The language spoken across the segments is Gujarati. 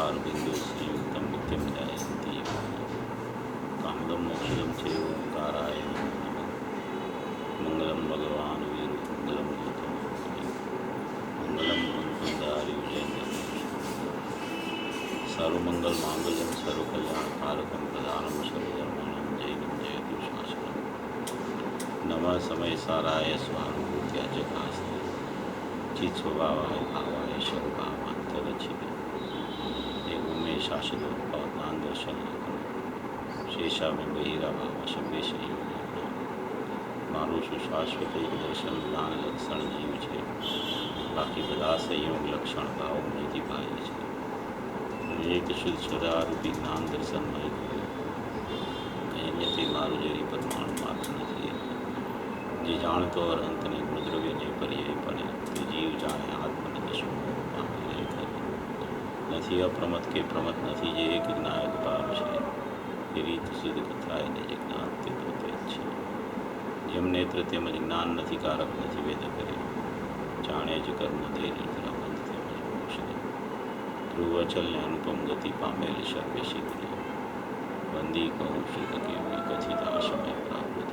मुखारबिंदु संयुक्तं नित्यं ध्यायन्ति कामदं मोक्षदं चैव ओंकाराय नमः। मंगलम भगवान वीरु मंगलम गौतम मंगलम कुंकुमधारी विजयेंद्र सर्वमंगल मांगल्यम सर्वकल्याणकारकं प्रधानम सर्वधर्माणां जैनं जयतु शासनम्। नमः समय साराय स्वानुभूत्याजकास्ते चित स्वभावाय भावाय सर्वभावांतरचिते एवं में शासित ज्ञान दर्शन शेषा में बहिरा भाव संवेश मारू शाश्वत एक दर्शन ज्ञान लक्षण जीव है। बाकी बधा संयोग लक्षण भाव नहीं पाए एक शुद्ध सदारूपी ज्ञान दर्शन नहीं कहते मारू जरी परमाणु मात्र नहीं जे जानतो और अंत ने गुणद्रव्य ने पर्यायपणे ते जीव जाने आत्मने दशो पामे नहीं अप्रमत के प्रमत नहीं जे एक ज्ञायक भाव है એ રીત સિદ્ધ કથા એને જે જ્ઞાન તે પોતે જ છે જેમ નેત્ર તેમજ જ્ઞાન નથી કારક નથી વેદ કરે જાણે જ કર્મ તે નિદ્રાબંધ તેમજ મોક્ષ ધ્રુવચલને અનુપમ ગતિ પામેલી સર્વેશી ગુરુ વંદી કહું શ્રી કેવડી કથિત આશમય પ્રાપ્ત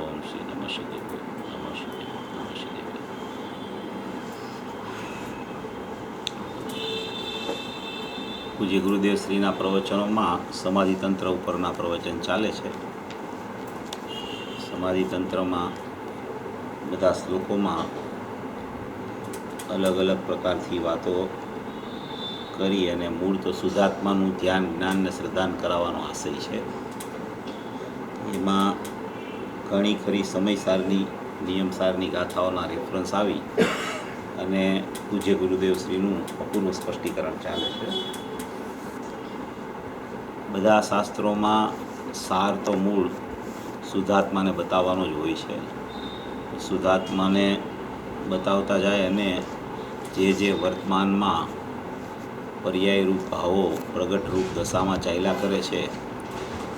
ઓમ શ્રી નમઃ શિવાય નમઃ શિવાય નમઃ શિવાય। પૂજ્ય ગુરુદેવ શ્રીના પ્રવચનોમાં સમાધિ તંત્ર ઉપરના પ્રવચન ચાલે છે। સમાધિ તંત્રમાં બધા શ્લોકોમાં અલગ અલગ પ્રકારથી વાતો કરી અને મૂળ તો શુદ્ધાત્માનું ધ્યાન જ્ઞાનને શ્રદ્ધાન કરાવવાનો આશય છે। એમાં ઘણી ખરી સમયસારની નિયમસારની ગાથાઓના રેફરન્સ આવી અને પૂજ્ય ગુરુદેવ શ્રીનું અપૂર્વ સ્પષ્ટીકરણ ચાલે છે। બધા શાસ્ત્રોમાં સાર તો મૂળ શુદ્ધાત્માને બતાવવાનો જ હોય છે। શુદ્ધાત્માને બતાવતા જાય અને જે વર્તમાનમાં પર્યાયરૂપ ભાવો પ્રગટરૂપ દશામાં ચાલ્યા કરે છે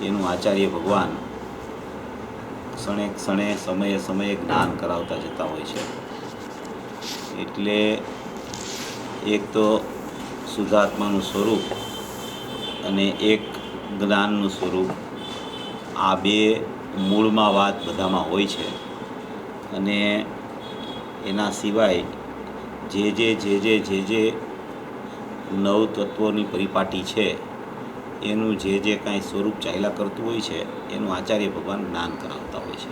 એનું આચાર્ય ભગવાન ક્ષણે ક્ષણે સમયે સમયે જ્ઞાન કરાવતા જતા હોય છે। એટલે એક તો શુદ્ધાત્માનું સ્વરૂપ અને એક જ્ઞાનનું સ્વરૂપ આ બે મૂળમાં વાત બધામાં હોય છે અને એના સિવાય જે નવ તત્વોની પરિપાટી છે એનું જે કાંઈ સ્વરૂપ ચાલ્યા કરતું હોય છે એનું આચાર્ય ભગવાન જ્ઞાન કરાવતા હોય છે।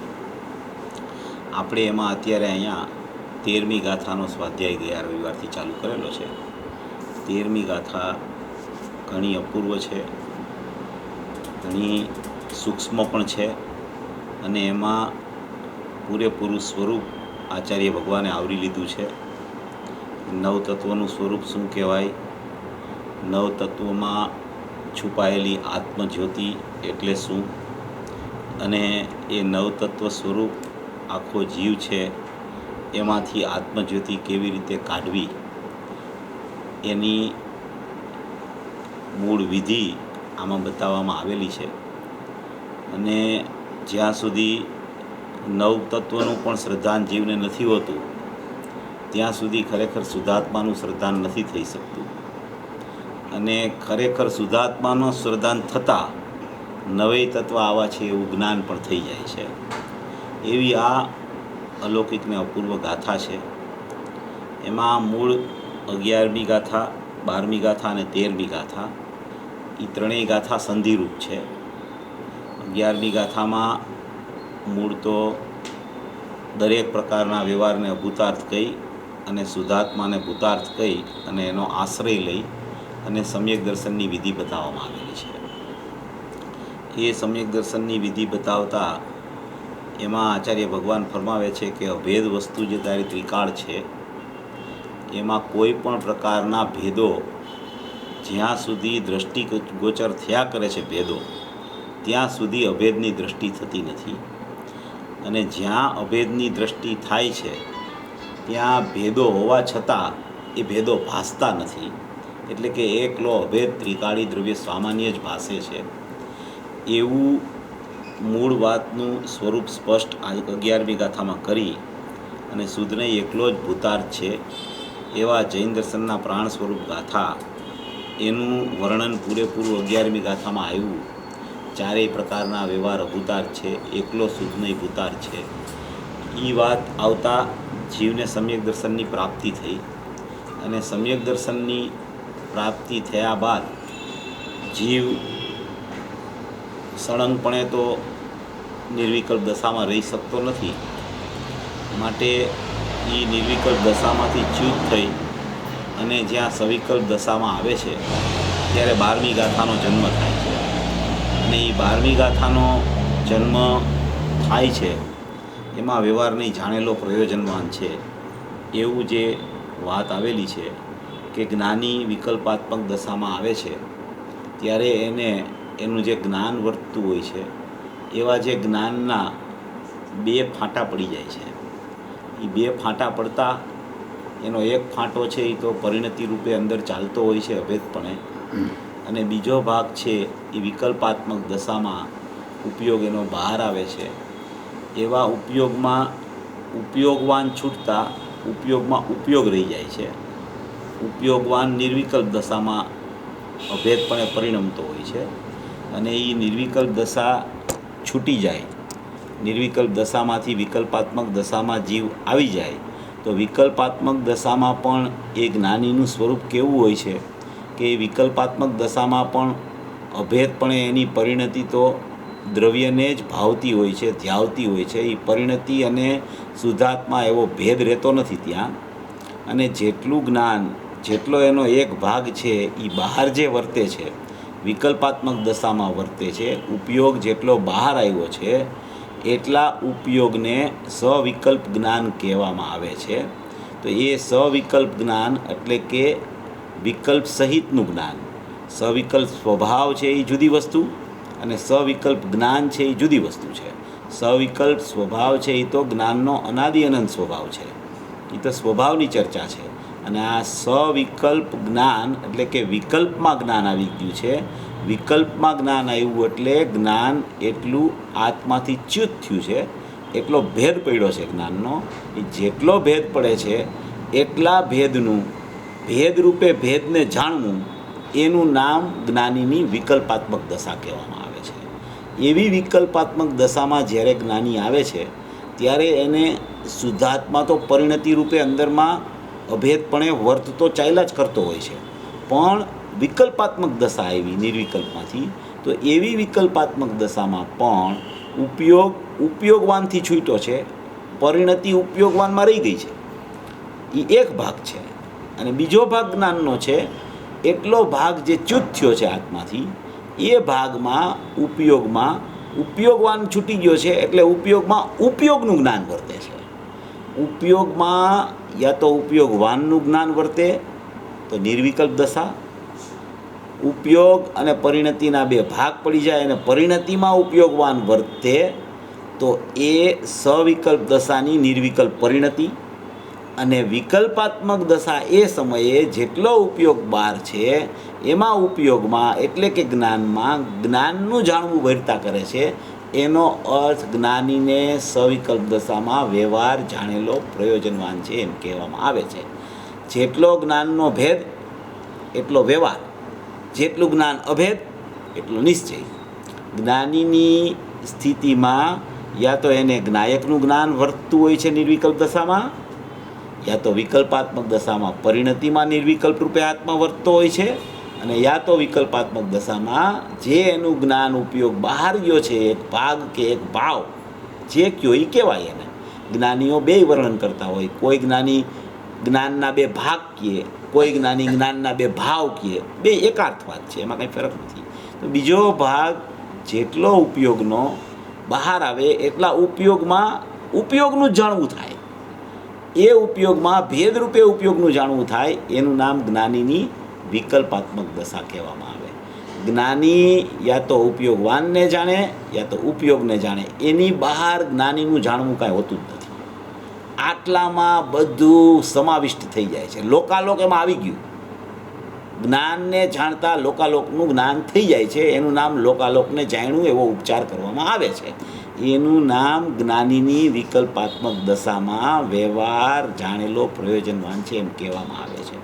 આપણે એમાં અત્યારે અહીંયા 13મી ગાથાનો સ્વાધ્યાય ગયા રવિવારથી ચાલુ કરેલો છે। 13મી ગાથા ઘણી અપૂર્વ છે, ઘણી સૂક્ષ્મ પણ છે અને એમાં પૂરેપૂરું સ્વરૂપ આચાર્ય ભગવાને આવરી લીધું છે। નવ તત્વનું સ્વરૂપ શું કહેવાય, નવ તત્વમાં છુપાયેલી આત્મજ્યોતિ એટલે શું અને એ નવ તત્વ સ્વરૂપ આખો જીવ છે એમાંથી આત્મજ્યોતિ કેવી રીતે કાઢવી એની મૂળ વિધિ આમાં બતાવવામાં આવેલી છે। અને જ્યાં સુધી નવ તત્વનું પણ શ્રદ્ધાન જીવને નથી હોતું ત્યાં સુધી ખરેખર શુદ્ધાત્માનું શ્રદ્ધાન નથી થઈ શકતું અને ખરેખર શુદ્ધાત્માનું શ્રદ્ધાન થતાં નવે તત્વ આવા છે એવું જ્ઞાન પણ થઈ જાય છે। એવી આ અલૌકિક ને અપૂર્વ ગાથા છે। એમાં મૂળ 11મી ગાથા, 12મી ગાથા અને 13મી ગાથા એ ત્રણેય ગાથા સંધિરૂપ છે। 11મી ગાથામાં મૂળ તો દરેક પ્રકારના વ્યવહારને અભૂતાર્થ કહી અને શુદ્ધાત્માને ભૂતાર્થ કહી અને એનો આશ્રય લઈ અને સમ્યક દર્શનની વિધિ બતાવવામાં આવેલી છે। એ સમ્યક દર્શનની વિધિ બતાવતા એમાં આચાર્ય ભગવાન ફરમાવે છે કે અભેદ વસ્તુ જે તારી ત્રિકાળ છે એમાં કોઈ પણ પ્રકારના ભેદો જ્યાં સુધી દ્રષ્ટિગોચર થયા કરે છે ભેદો ત્યાં સુધી અભેદની દૃષ્ટિ થતી નથી અને જ્યાં અભેદની દૃષ્ટિ થાય છે ત્યાં ભેદો હોવા છતાં એ ભેદો ભાસતા નથી। એટલે કે એકલો અભેદ ત્રિકાળી દ્રવ્ય સામાન્ય જ ભાસે છે એવું મૂળ વાતનું સ્વરૂપ સ્પષ્ટ આ 11મી ગાથામાં કરી અને શુદ્ધને એકલો જ ભૂતાર્થ છે એવા જૈન દર્શનના પ્રાણ સ્વરૂપ ગાથા એનું વર્ણન પૂરેપૂરું 11મી ગાથામાં આવ્યું. ચારેય પ્રકારના વ્યવહાર અભૂતાર છે, એકલો શુદ્ધ નહીં ભૂતાર છે. એ વાત આવતા જીવને સમ્યક દર્શનની પ્રાપ્તિ થઈ, અને સમ્યક દર્શનની પ્રાપ્તિ થયા બાદ જીવ સળંગપણે તો નિર્વિકલ્પ દશામાં રહી શકતો નથી. માટે એ નિર્વિકલ્પ દશામાંથી ચ્યુત થઈ અને જ્યાં સવિકલ્પ દશામાં આવે છે ત્યારે 12મી ગાથાનો જન્મ થાય છે. અને એ 12મી ગાથાનો જન્મ થાય છે એમાં વ્યવહારની જાણેલો પ્રયોજનવાન છે એવું જે વાત આવેલી છે કે જ્ઞાની વિકલ્પાત્મક દશામાં આવે છે ત્યારે એનું જે જ્ઞાન વર્તતું હોય છે એવા જે જ્ઞાનના 2 ફાંટા પડી જાય છે. એ 2 ફાંટા પડતા એનો એક ફાંટો છે એ તો પરિણતિ રૂપે અંદર ચાલતો હોય છે અભેદપણે, અને બીજો ભાગ છે એ વિકલ્પાત્મક દશામાં ઉપયોગ એનો બહાર આવે છે. એવા ઉપયોગમાં ઉપયોગવાન છૂટતા ઉપયોગમાં ઉપયોગ રહી જાય છે. ઉપયોગવાન નિર્વિકલ્પ દશામાં અભેદપણે પરિણમતો હોય છે, અને એ નિર્વિકલ્પ દશા છૂટી જાય, નિર્વિકલ્પ દશામાંથી વિકલ્પાત્મક દશામાં જીવ આવી જાય તો વિકલ્પાત્મક દશામાં પણ એ જ્ઞાનીનું સ્વરૂપ કેવું હોય છે કે એ વિકલ્પાત્મક દશામાં પણ અભેદપણે એની પરિણતિ તો દ્રવ્યને જ ભાવતી હોય છે, ધ્યાવતી હોય છે. એ પરિણતિ અને શુદ્ધાત્મા એવો ભેદ રહેતો નથી ત્યાં. અને જેટલું જ્ઞાન, જેટલો એનો એક ભાગ છે એ બહાર જે વર્તે છે વિકલ્પાત્મક દશામાં વર્તે છે, ઉપયોગ જેટલો બહાર આવ્યો છે એટલા ઉપયોગને સવિકલ્પ જ્ઞાન કહેવામાં આવે છે. તો એ સવિકલ્પ જ્ઞાન એટલે કે વિકલ્પ સહિતનું જ્ઞાન. સવિકલ્પ સ્વભાવ છે એ જુદી વસ્તુ, અને સવિકલ્પ જ્ઞાન છે એ જુદી વસ્તુ છે. સવિકલ્પ સ્વભાવ છે એ તો જ્ઞાનનો અનાદિ અનંત સ્વભાવ છે, એ તો સ્વભાવની ચર્ચા છે. અને આ સવિકલ્પ જ્ઞાન એટલે કે વિકલ્પમાં જ્ઞાન આવી ગયું છે. વિકલ્પમાં જ્ઞાન આવ્યું એટલે જ્ઞાન એટલું આત્માથી ચ્યુત થયું છે, એટલો ભેદ પડ્યો છે જ્ઞાનનો. એ જેટલો ભેદ પડે છે એટલા ભેદનું ભેદરૂપે ભેદને જાણવું એનું નામ જ્ઞાનીની વિકલ્પાત્મક દશા કહેવામાં આવે છે. એવી વિકલ્પાત્મક દશામાં જ્યારે જ્ઞાની આવે છે ત્યારે એને શુદ્ધાત્મા તો પરિણતિ રૂપે અંદરમાં અભેદપણે વર્તતો ચાલ્યા જ કરતો હોય છે, પણ વિકલ્પાત્મક દશા આવી નિર્વિકલ્પમાંથી, તો એવી વિકલ્પાત્મક દશામાં પણ ઉપયોગવાનથી છૂટ્યો છે, પરિણતિ ઉપયોગવાનમાં રહી ગઈ છે. એ એક ભાગ છે. અને બીજો ભાગ જ્ઞાનનો છે, એટલો ભાગ જે ચ્યુત થયો છે આત્માથી, એ ભાગમાં ઉપયોગવાન છૂટી ગયો છે એટલે ઉપયોગમાં ઉપયોગનું જ્ઞાન વર્તે છે. ઉપયોગમાં યા તો ઉપયોગવાનનું જ્ઞાન વર્તે તો નિર્વિકલ્પ દશા, ઉપયોગ અને પરિણતિના 2 ભાગ પડી જાય અને પરિણતિમાં ઉપયોગવાન વર્તે તો એ સવિકલ્પ દશાની નિર્વિકલ્પ પરિણતિ. અને વિકલ્પાત્મક દશા એ સમયે જેટલો ઉપયોગ બહાર છે એમાં ઉપયોગમાં એટલે કે જ્ઞાનમાં જ્ઞાનનું જાણવું ભરતા કરે છે. એનો અર્થ જ્ઞાનીને સવિકલ્પ દશામાં વ્યવહાર જાણેલો પ્રયોજનવાન છે એમ કહેવામાં આવે છે. જેટલો જ્ઞાનનો ભેદ એટલો વ્યવહાર, જેટલું જ્ઞાન અભેદ એટલો નિશ્ચય. જ્ઞાનીની સ્થિતિમાં યા તો એને જ્ઞાયકનું જ્ઞાન વર્તતું હોય છે નિર્વિકલ્પ દશામાં, યા તો વિકલ્પાત્મક દશામાં પરિણતિમાં નિર્વિકલ્પ રૂપે આત્મા વર્તતો હોય છે, અને યા તો વિકલ્પાત્મક દશામાં જે એનું જ્ઞાન ઉપયોગ બહાર ગયો છે એક ભાગ કે એક ભાવ જે કયો એ કહેવાય. એને જ્ઞાનીઓ 2 વર્ણન કરતા હોય, કોઈ જ્ઞાની જ્ઞાનના 2 ભાગ કહે, કોઈ જ્ઞાની જ્ઞાનના 2 ભાવ કહે. 2 એકાર્થવાદ છે, એમાં કંઈ ફરક નથી. તો બીજો ભાગ જેટલો ઉપયોગનો બહાર આવે એટલા ઉપયોગનું જાણવું થાય. એ ઉપયોગમાં ભેદરૂપે ઉપયોગનું જાણવું થાય એનું નામ જ્ઞાનીની વિકલ્પાત્મક દશા કહેવામાં આવે. જ્ઞાની યા તો ઉપયોગવાનને જાણે યા તો ઉપયોગને જાણે, એની બહાર જ્ઞાનીનું જાણવું કાંઈ હોતું જ નથી. આટલામાં બધું સમાવિષ્ટ થઈ જાય છે. લોકાલોક એમાં આવી ગયું. જ્ઞાનને જાણતા લોકાલોકનું જ્ઞાન થઈ જાય છે, એનું નામ લોકાલોકને જાણ્યું એવો ઉપચાર કરવામાં આવે છે. એનું નામ જ્ઞાનીની વિકલ્પાત્મક દશામાં વ્યવહાર જાણેલો પ્રયોજનવાન છે એમ કહેવામાં આવે છે.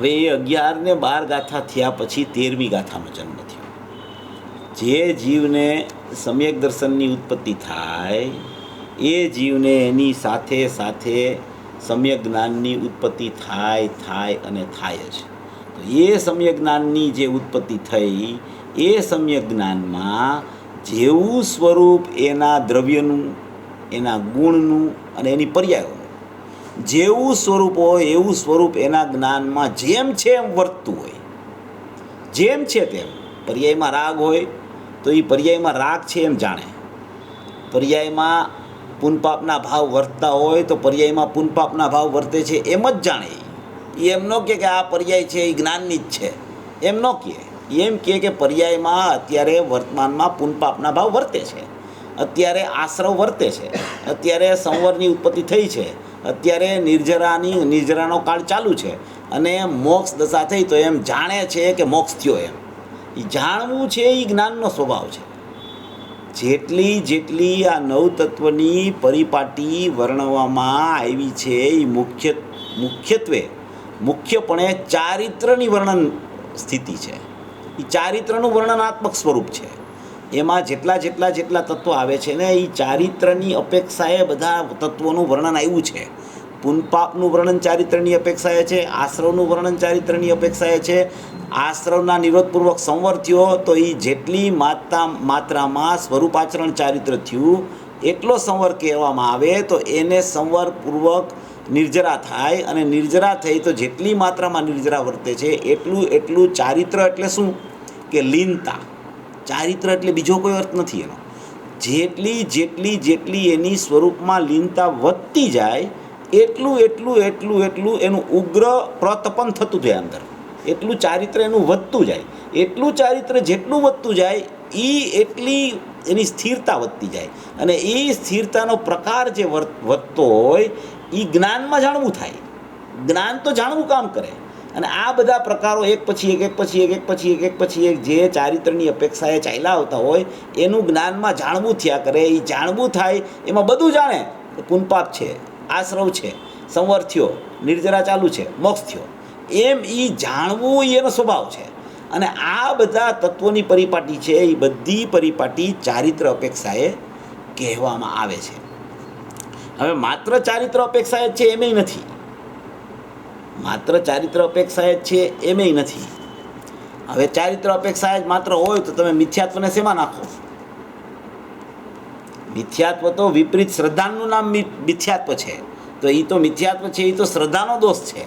હવે એ 11 ને 12 ગાથા થયા પછી 13મી ગાથાનો જન્મ થયો. જે જીવને સમ્યક દર્શનની ઉત્પત્તિ થાય એ જીવને એની સાથે સાથે સમ્યક જ્ઞાનની ઉત્પત્તિ થાય અને થાય જ. તો એ સમ્યક જ્ઞાનની જે ઉત્પત્તિ થઈ એ સમ્યક જ્ઞાનમાં જેવું સ્વરૂપ એના દ્રવ્યનું, એના ગુણનું અને એની પર્યાયોનું જેવું સ્વરૂપ હોય એવું સ્વરૂપ એના જ્ઞાનમાં જેમ છે એમ વર્તતું હોય. જેમ છે તેમ. પર્યાયમાં રાગ હોય તો એ પર્યાયમાં રાગ છે એમ જાણે. પર્યાયમાં પુનપાપના ભાવ વર્તતા હોય તો પર્યાયમાં પુનપાપના ભાવ વર્તે છે એમ જ જાણે. એમ ન કહે કે આ પર્યાય છે એ જ્ઞાનની જ છે, એમ ન કહે. એમ કહે કે પર્યાયમાં અત્યારે વર્તમાનમાં પુનપાપના ભાવ વર્તે છે, અત્યારે આશ્રવ વર્તે છે, અત્યારે સંવરની ઉત્પત્તિ થઈ છે, અત્યારે નિર્જરાનો કાળ ચાલુ છે અને મોક્ષ દશા થઈ તો એમ જાણે છે કે મોક્ષ થયો. એમ એ જાણવું છે એ જ્ઞાનનો સ્વભાવ છે. જેટલી આ નવતત્વની પરિપાટી વર્ણવવામાં આવી છે એ મુખ્યપણે ચારિત્રની વર્ણન સ્થિતિ છે. એ ચારિત્રનું વર્ણનાત્મક સ્વરૂપ છે. એમાં જેટલા તત્વો આવે છે ને એ ચારિત્રની અપેક્ષાએ બધા તત્વોનું વર્ણન આવ્યું છે. પુનપાપનું વર્ણન ચારિત્રની અપેક્ષાએ છે, આશ્રવનું વર્ણન ચારિત્રની અપેક્ષાએ છે. આશ્રવના નિરોધપૂર્વક સંવર થયો તો એ જેટલી માત્રામાં સ્વરૂપાચરણ ચારિત્ર થયું એટલો સંવર કહેવામાં આવે તો એને સંવરપૂર્વક નિર્જરા થાય અને નિર્જરા થઈ તો જેટલી માત્રામાં નિર્જરા વર્તે છે એટલું ચારિત્ર એટલે શું કે લીનતા. ચારિત્ર એટલે બીજો કોઈ અર્થ નથી એનો. જેટલી એની સ્વરૂપમાં લીનતા વધતી જાય એટલું એનું ઉગ્ર પ્રતપન થતું જાય અંદર. એટલું ચારિત્ર એનું વધતું જાય. એટલું ચારિત્ર જેટલું વધતું જાય એટલી એની સ્થિરતા વધતી જાય અને એ સ્થિરતાનો પ્રકાર જે વધતો હોય એ જ્ઞાનમાં જાણવું થાય. જ્ઞાન તો જાણવું કામ કરે અને આ બધા પ્રકારો એક પછી એક જે ચારિત્રની અપેક્ષાએ ચાલ્યા આવતા હોય એનું જ્ઞાનમાં જાણવું થયા કરે. એ જાણવું થાય એમાં બધું જાણે કે પુનપાપ છે, આશ્રવ છે, સંવર થયો, નિર્જરા ચાલુ છે, મોક્ષ થયો. એમ એ જાણવું એનો સ્વભાવ છે. અને આ બધા તત્વોની પરિપાટી છે એ બધી પરિપાટી ચારિત્ર અપેક્ષાએ કહેવામાં આવે છે. હવે માત્ર ચારિત્ર અપેક્ષાએ જ છે એમેય નથી. માત્ર ચારિત્ર અપેક્ષાએ જ છે એમેય નથી. હવે ચારિત્ર અપેક્ષાએ જ માત્ર હોય તો તમે મિથ્યાત્વને શેમાં નાખો? મિથ્યાત્વ તો વિપરીત શ્રદ્ધાનું નામ મિથ્યાત્વ છે. તો એ તો મિથ્યાત્વ છે, એ તો શ્રદ્ધાનો દોષ છે.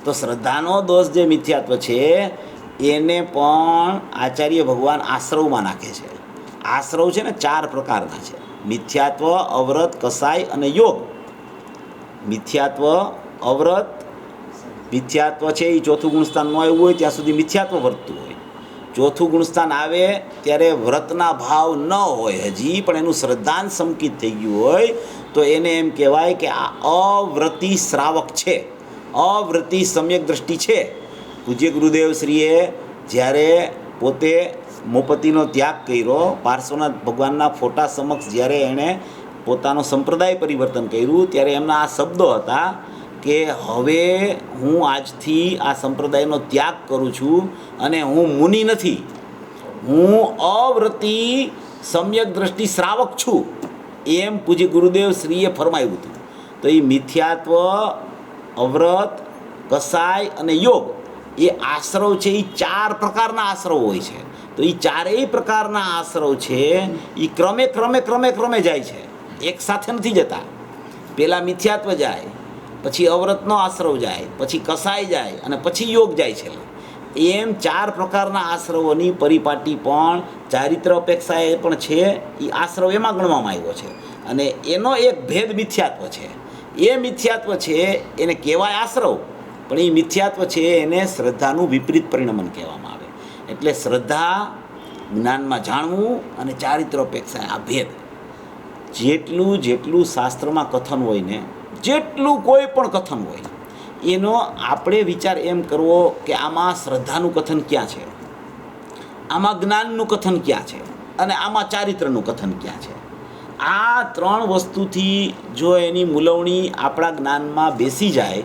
તો શ્રદ્ધાનો દોષ જે મિથ્યાત્વ છે એને પણ આચાર્ય ભગવાન આશ્રવમાં નાખે છે. આશ્રવ છે ને 4 પ્રકારના છે: મિથ્યાત્વ, અવ્રત, કસાય અને યોગ. મિથ્યાત્વ, અવ્રત, મિથ્યાત્વ છે એ ચોથું ગુણસ્થાન ન આવ્યું હોય ત્યાં સુધી મિથ્યાત્વ વર્તતું હોય. ચોથું ગુણસ્થાન આવે ત્યારે વ્રતના ભાવ ન હોય, હજી પણ એનું શ્રદ્ધાન સંકિત થઈ ગયું હોય તો એને એમ કહેવાય કે આ અવ્રતી શ્રાવક છે, અવ્રતી સમ્યક દ્રષ્ટિ છે. પૂજ્ય ગુરુદેવશ્રીએ જ્યારે પોતે મોપતિનો ત્યાગ કર્યો, પાર્શ્વનાથ ભગવાનના ફોટા સમક્ષ જ્યારે એણે પોતાનો સંપ્રદાય પરિવર્તન કર્યું ત્યારે એમના આ શબ્દો હતા કે હવે હું આજથી આ સંપ્રદાયનો ત્યાગ કરું છું અને હું મુનિ નથી, હું અવ્રતી સમ્યક દ્રષ્ટિ શ્રાવક છું, એમ પૂજ્ય ગુરુદેવ શ્રીએ ફરમાવ્યું હતું. તો એ મિથ્યાત્વ, અવ્રત, કસાય અને યોગ એ આશ્રવ છે. એ 4 પ્રકારના આશ્રવ હોય છે. તો એ 4 પ્રકારના આશ્રવ છે એ ક્રમે જાય છે, એક સાથે નથી જતા. પહેલાં મિથ્યાત્વ જાય, પછી અવ્રતનો આશ્રવ જાય, પછી કસાય જાય અને પછી યોગ જાય છે. એમ 4 પ્રકારના આશ્રવોની પરિપાટી પણ ચારિત્ર અપેક્ષાએ પણ છે. એ આશ્રવ એમાં ગણવામાં આવ્યો છે અને એનો એક ભેદ મિથ્યાત્વ છે. એ મિથ્યાત્વ છે એને કહેવાય આશ્રવ, પણ એ મિથ્યાત્વ છે એને શ્રદ્ધાનું વિપરીત પરિણમન કહેવામાં આવે. એટલે શ્રદ્ધા, જ્ઞાનમાં જાણવું અને ચારિત્ર અપેક્ષા આ ભેદ. જેટલું શાસ્ત્રમાં કથન હોય ને, જેટલું કોઈ પણ કથન હોય એનો આપણે વિચાર એમ કરવો કે આમાં શ્રદ્ધાનું કથન ક્યાં છે, આમાં જ્ઞાનનું કથન ક્યાં છે અને આમાં ચારિત્રનું કથન ક્યાં છે. આ 3 વસ્તુથી જો એની મૂલવણી આપણા જ્ઞાનમાં બેસી જાય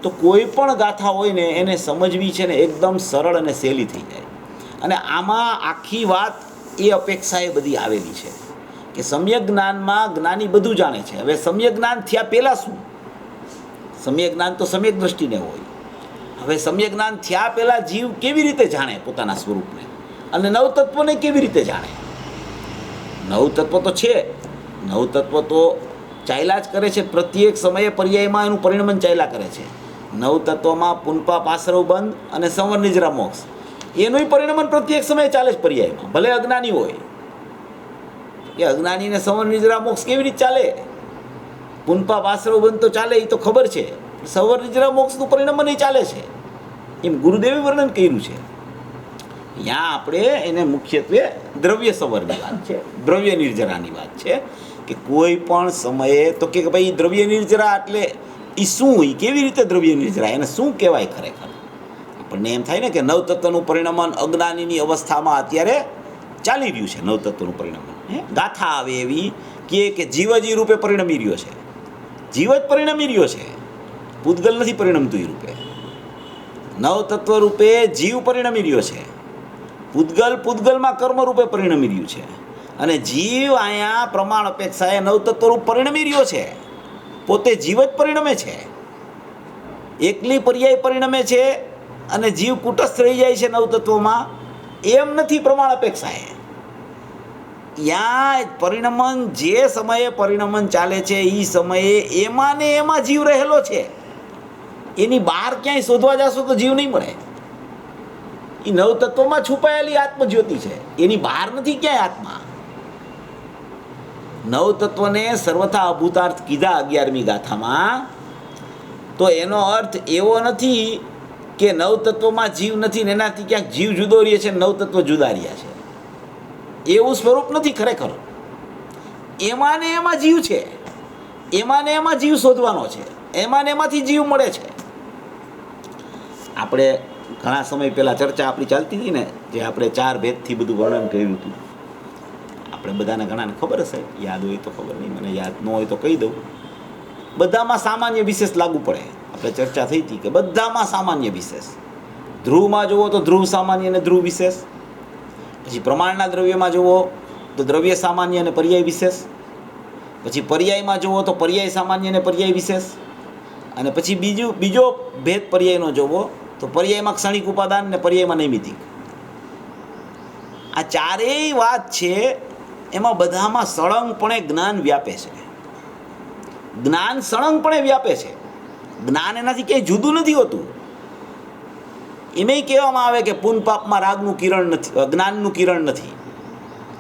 તો કોઈ પણ ગાથા હોય ને એને સમજવી છે ને એકદમ સરળ અને સહેલી થઈ જાય. અને આમાં આખી વાત એ અપેક્ષાએ બધી આવેલી છે કે સમ્યક જ્ઞાનમાં જ્ઞાની બધું જાણે છે. હવે સમ્યક જ્ઞાન થયા પહેલાં શું? સમ્યક જ્ઞાન તો સમ્યક દ્રષ્ટિને હોય. હવે સમ્યક જ્ઞાન થયા પહેલાં જીવ કેવી રીતે જાણે પોતાના સ્વરૂપને, અને નવતત્વને કેવી રીતે જાણે? નવતત્વ તો છે, નવતત્વ તો ચાલ્યા જ કરે છે, પ્રત્યેક સમયે પર્યાયમાં એનું પરિણમન ચાલ્યા કરે છે. નવતત્વમાં પુનપા પાસરવ બંધ અને સંવર નિજરા મોક્ષ એનું પરિણમન પ્રત્યેક સમયે ચાલે છે પર્યાયમાં. ભલે અજ્ઞાની હોય કે અજ્ઞાનીને સંવર નિજરા મોક્ષ કેવી રીતે ચાલે? પુનપા પાસરવ બંધ તો ચાલે, એ તો ખબર છે. સંવર નિજરા મોક્ષનું પરિણમન એ ચાલે છે, એમ ગુરુદેવે વર્ણન કર્યું છે. ત્યાં આપણે એને મુખ્યત્વે દ્રવ્ય સંવરની વાત છે, દ્રવ્ય નિર્જરાની વાત છે કે કોઈ પણ સમયે તો કે ભાઈ દ્રવ્ય નિર્જરા એટલે એ શું, એ કેવી રીતે દ્રવ્ય નિર્જરા, એને શું કહેવાય ખરેખર? આપણને એમ થાય ને કે નવતત્વનું પરિણમન અજ્ઞાનીની અવસ્થામાં અત્યારે ચાલી રહ્યું છે. નવતત્વનું પરિણમન ગાથા આવે એવી કે જીવ જ એ રૂપે પરિણમી રહ્યો છે, જીવ જ પરિણમી રહ્યો છે, પૂતગલ નથી પરિણમતું એ રૂપે. નવતત્વ રૂપે જીવ પરિણમી રહ્યો છે, પૂતગલમાં કર્મ રૂપે પરિણમી રહ્યું છે, અને જીવ અહીંયા પ્રમાણ અપેક્ષાએ નવતત્વ રૂપ પરિણમી રહ્યો છે. પોતે જીવ જ પરિણમે છે, એકલી પર્યાય પરિણમે છે, અને જીવ કુટસ્થ રહી જાય છે નવતત્વમાં. એમ નથી પ્રમાણ અપેક્ષાએ. ત્યાં પરિણમન જે સમયે પરિણમન ચાલે છે એ સમયે એમાં ને એમાં જીવ રહેલો છે. એની બહાર ક્યાંય શોધવા જશો તો જીવ નહીં મળે. એ નવતત્વમાં છુપાયેલી આત્મજ્યોતિ છે, એની બહાર નથી ક્યાંય આત્મા. નવતત્વને સર્વથા અભૂતાર્થ કીધા 11મી ગાથામાં, તો એનો અર્થ એવો નથી કે નવતત્વમાં જીવ નથી ને એનાથી ક્યાંક જીવ જુદો રહે છે, નવતત્વ જુદા રહ્યા છે. એવું સ્વરૂપ નથી ખરેખર. એમાં ને એમાં જીવ છે, એમાં ને એમાં જીવ શોધવાનો છે, એમાં ને એમાંથી જીવ મળે છે. આપણે ઘણા સમય પહેલાં ચર્ચા આપણી ચાલતી હતી ને, જે આપણે 4 ભેદથી બધું વર્ણન કર્યું હતું. આપણે બધાને ઘણાને ખબર હશે, યાદ હોય તો ખબર નહીં, મને યાદ ન હોય તો કહી દઉં. બધામાં સામાન્ય વિશેષ લાગુ પડે. આપણે ચર્ચા થઈ હતી કે બધામાં સામાન્ય વિશેષ. ધ્રુવમાં જુઓ તો ધ્રુવ સામાન્ય અને ધ્રુવ વિશેષ. પછી પ્રમાણના દ્રવ્યમાં જુઓ તો દ્રવ્ય સામાન્ય અને પર્યાય વિશેષ. પછી પર્યાયમાં જુઓ તો પર્યાય સામાન્ય અને પર્યાય વિશેષ. અને પછી બીજો ભેદ પર્યાયનો જોવો તો પર્યાયમાં ક્ષણિક ઉપાદાન અને પર્યાયમાં નૈમિતિક. આ ચારેય વાત છે, એમાં બધામાં સળંગપણે જ્ઞાન વ્યાપે છે. જ્ઞાન સળંગપણે વ્યાપે છે. જ્ઞાન એનાથી ક્યાંય જુદું નથી હોતું. એમાંય કહેવામાં આવે કે પુનપાપમાં રાગનું કિરણ નથી, જ્ઞાનનું કિરણ નથી.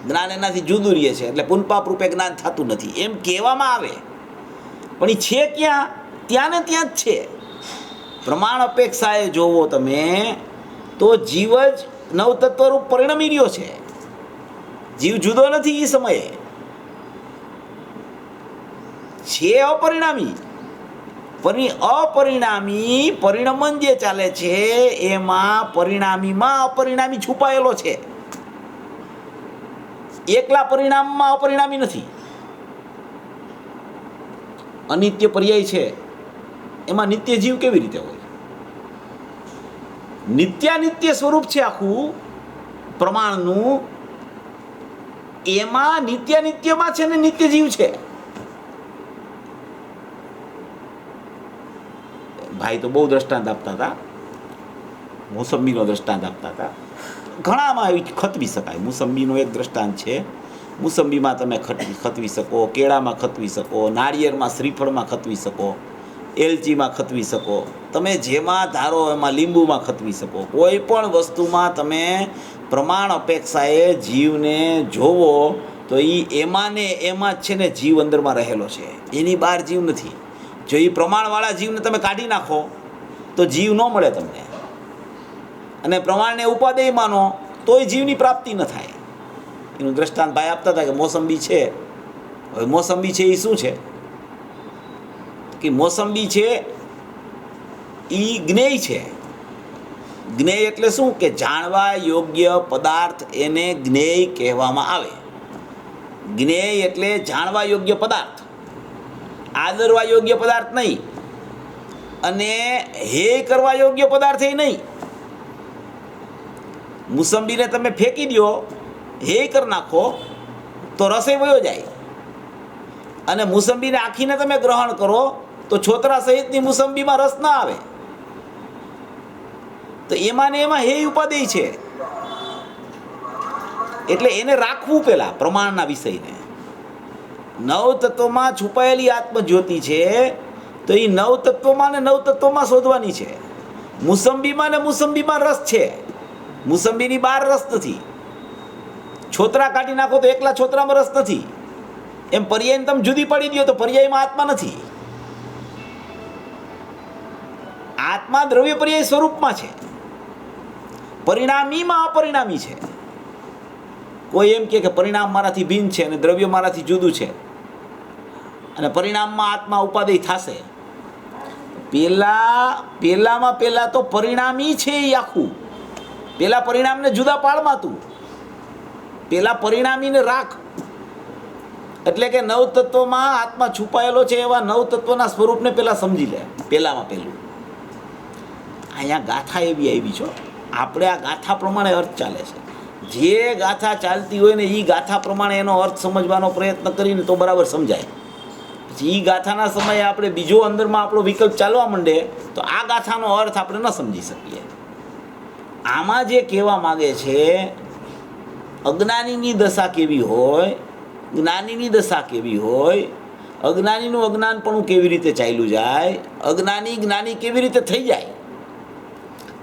જ્ઞાન એનાથી જુદું રહે છે, એટલે પુનપાપ રૂપે જ્ઞાન થતું નથી એમ કહેવામાં આવે. પણ એ છે ક્યાં? ત્યાં ને ત્યાં જ છે. પ્રમાણ અપેક્ષાએ જોવો તમે તો જીવ જ નવતત્વરૂપ પરિણમી રહ્યો છે. જીવ જુદો નથી એ સમયે, છે અપરિણામી. અપરિણામી પરિણમન જે ચાલે છે એમાં પરિણામીમાં અપરિણામી છુપાયેલો છે. એકલા પરિણામમાં અપરિણામી નથી. અનિત્ય પર્યાય છે, એમાં નિત્ય જીવ કેવી રીતે હોય? નિત્યાનિત્ય સ્વરૂપ છે આખું પ્રમાણનું, એમાં નિત્યાનિત્યમાં છે ને નિત્ય જીવ છે. ભાઈ તો બહુ દ્રષ્ટાંત આપતા હતા, મોસંબીનો દ્રષ્ટાંત આપતા હતા. ઘણામાં એવી ખતવી શકાય. મોસંબીનો એક દ્રષ્ટાંત છે. મોસંબીમાં તમે ખતવી શકો, કેળામાં ખતવી શકો, નાળિયેરમાં શ્રીફળમાં ખતવી શકો, એલચીમાં ખતવી શકો, તમે જેમાં ધારો એમાં લીંબુમાં ખતવી શકો. કોઈ પણ વસ્તુમાં તમે પ્રમાણ અપેક્ષાએ જીવને જોવો તો એમાં ને એમાં જ છે ને જીવ અંદરમાં રહેલો છે, એની બહાર જીવ નથી. જો એ પ્રમાણવાળા જીવને તમે કાઢી નાખો તો જીવ ન મળે તમને, અને પ્રમાણને ઉપાદેય માનો તોય જીવની પ્રાપ્તિ ન થાય. એનું દ્રષ્ટાંત ભાઈ આપતા હતા કે મોસંબી છે. હવે મોસંબી છે એ શું છે કે મોસંબી છે એ જ્ઞેય છે. જ્ઞેય એટલે શું કે જાણવા યોગ્ય પદાર્થ, એને જ્ઞેય કહેવામાં આવે. જ્ઞેય એટલે જાણવા યોગ્ય પદાર્થ, આદરવા યોગ્ય પદાર્થ નહીં. અને હે કરવા યોગ્ય પદાર્થ એ નહીં. મુસંબીને તમે ફેંકી દો, હે કરી નાખો તો રસે વયો જાય, અને મુસંબીને આખીને તમે ગ્રહણ કરો તો છોતરા સહિતની મુસંબીમાં રસ ના આવે. તો એમાં ને એમાં હે ઉપાદેય છે, એટલે એને રાખવું પેલા પ્રમાણના વિષયને. નવ તત્વમાં છુપાયેલી આત્મજ્યોતિ છે, તો એ નવ તત્વમાં ને નવ તત્વમાં શોધવાની છે. મુસંબીમાં ને મુસંબીમાં રસ છે, મુસંબીની બહાર રસ નથી. છોતરા કાઢી નાખો તો એકલા છોતરામાં રસ નથી. એમ પર્યાયને તમે જુદી પડી દો તો પર્યાયમાં આત્મા નથી. આત્મા દ્રવ્ય પર્યાય સ્વરૂપમાં છે, પરિણામીમાં અપરિણામી છે. કોઈ એમ કે પરિણામ મારાથી ભિન્ન છે અને દ્રવ્ય મારાથી જુદું છે, અને પરિણામમાં આત્મા ઉપાદેય થશે. પહેલા તો પરિણામી છે એ આખું. પેલા પરિણામને જુદા પાડમાં તું, પેલા પરિણામીને રાખ. એટલે કે નવ તત્વમાં આત્મા છુપાયેલો છે એવા નવ તત્વના સ્વરૂપને પેલા સમજી લે. પહેલામાં પહેલું અહીંયા ગાથા એવી આવી છો, આપણે આ ગાથા પ્રમાણે અર્થ ચાલે છે. જે ગાથા ચાલતી હોય ને એ ગાથા પ્રમાણે એનો અર્થ સમજવાનો પ્રયત્ન કરીને તો બરાબર સમજાય. પછી એ ગાથાના સમયે આપણે બીજો અંદરમાં આપણો વિકલ્પ ચાલવા માંડે તો આ ગાથાનો અર્થ આપણે ન સમજી શકીએ. આમાં જે કહેવા માગે છે, અજ્ઞાનીની દશા કેવી હોય, જ્ઞાનીની દશા કેવી હોય, અજ્ઞાનીનું અજ્ઞાનપણું કેવી રીતે ચાલ્યું જાય, અજ્ઞાની જ્ઞાની કેવી રીતે થઈ જાય.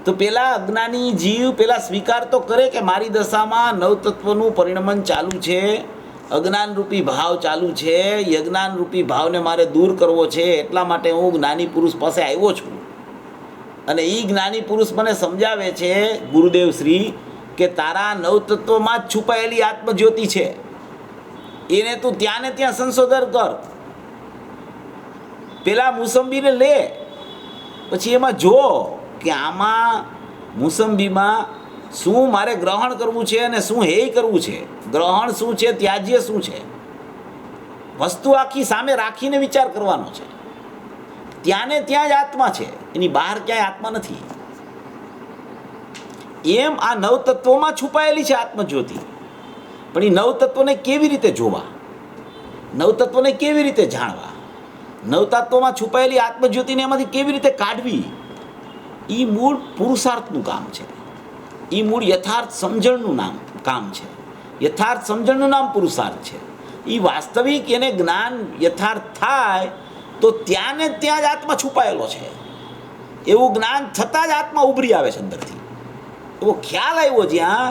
તો પેલા અજ્ઞાની જીવ પેલા સ્વીકાર તો કરે કે મારી દશામાં નવતત્વનું પરિણમન ચાલુ છે, અજ્ઞાનરૂપી ભાવ ચાલુ છે, યજ્ઞાનરૂપી ભાવને મારે દૂર કરવો છે, એટલા માટે હું જ્ઞાની પુરુષ પાસે આવ્યો છું. અને એ જ્ઞાની પુરુષ મને સમજાવે છે ગુરુદેવ શ્રી કે તારા નવતત્વમાં જ છુપાયેલી આત્મજ્યોતિ છે, એને તું ત્યાં ને ત્યાં સંશોધન કર. પેલા મુસંબીને લે, પછી એમાં જો કે આમાં મુસંબીમાં શું મારે ગ્રહણ કરવું છે અને શું હે કરવું છે, ગ્રહણ શું છે, ત્યાજ્ય શું છે. વસ્તુ આખી સામે રાખીને વિચાર કરવાનો છે. ત્યાં ને ત્યાં જ આત્મા છે, એની બહાર ક્યાંય આત્મા નથી. એમ આ નવ તત્વોમાં છુપાયેલી છે આત્મજ્યોતિ. પણ એ નવ તત્વોને કેવી રીતે જોવા, નવ તત્વોને કેવી રીતે જાણવા, નવ તત્વોમાં છુપાયેલી આત્મજ્યોતિને એમાંથી કેવી રીતે કાઢવી, એ મૂળ પુરુષાર્થનું કામ છે. એ મૂળ યથાર્થ સમજણનું કામ છે. યથાર્થ સમજણનું નામ પુરુષાર્થ છે. એ વાસ્તવિક એને જ્ઞાન યથાર્થ થાય તો ત્યાં ને ત્યાં જ આત્મા છુપાયેલો છે એવું જ્ઞાન થતાં જ આત્મા ઉભરી આવે છે અંદરથી. એવો ખ્યાલ આવ્યો જ્યાં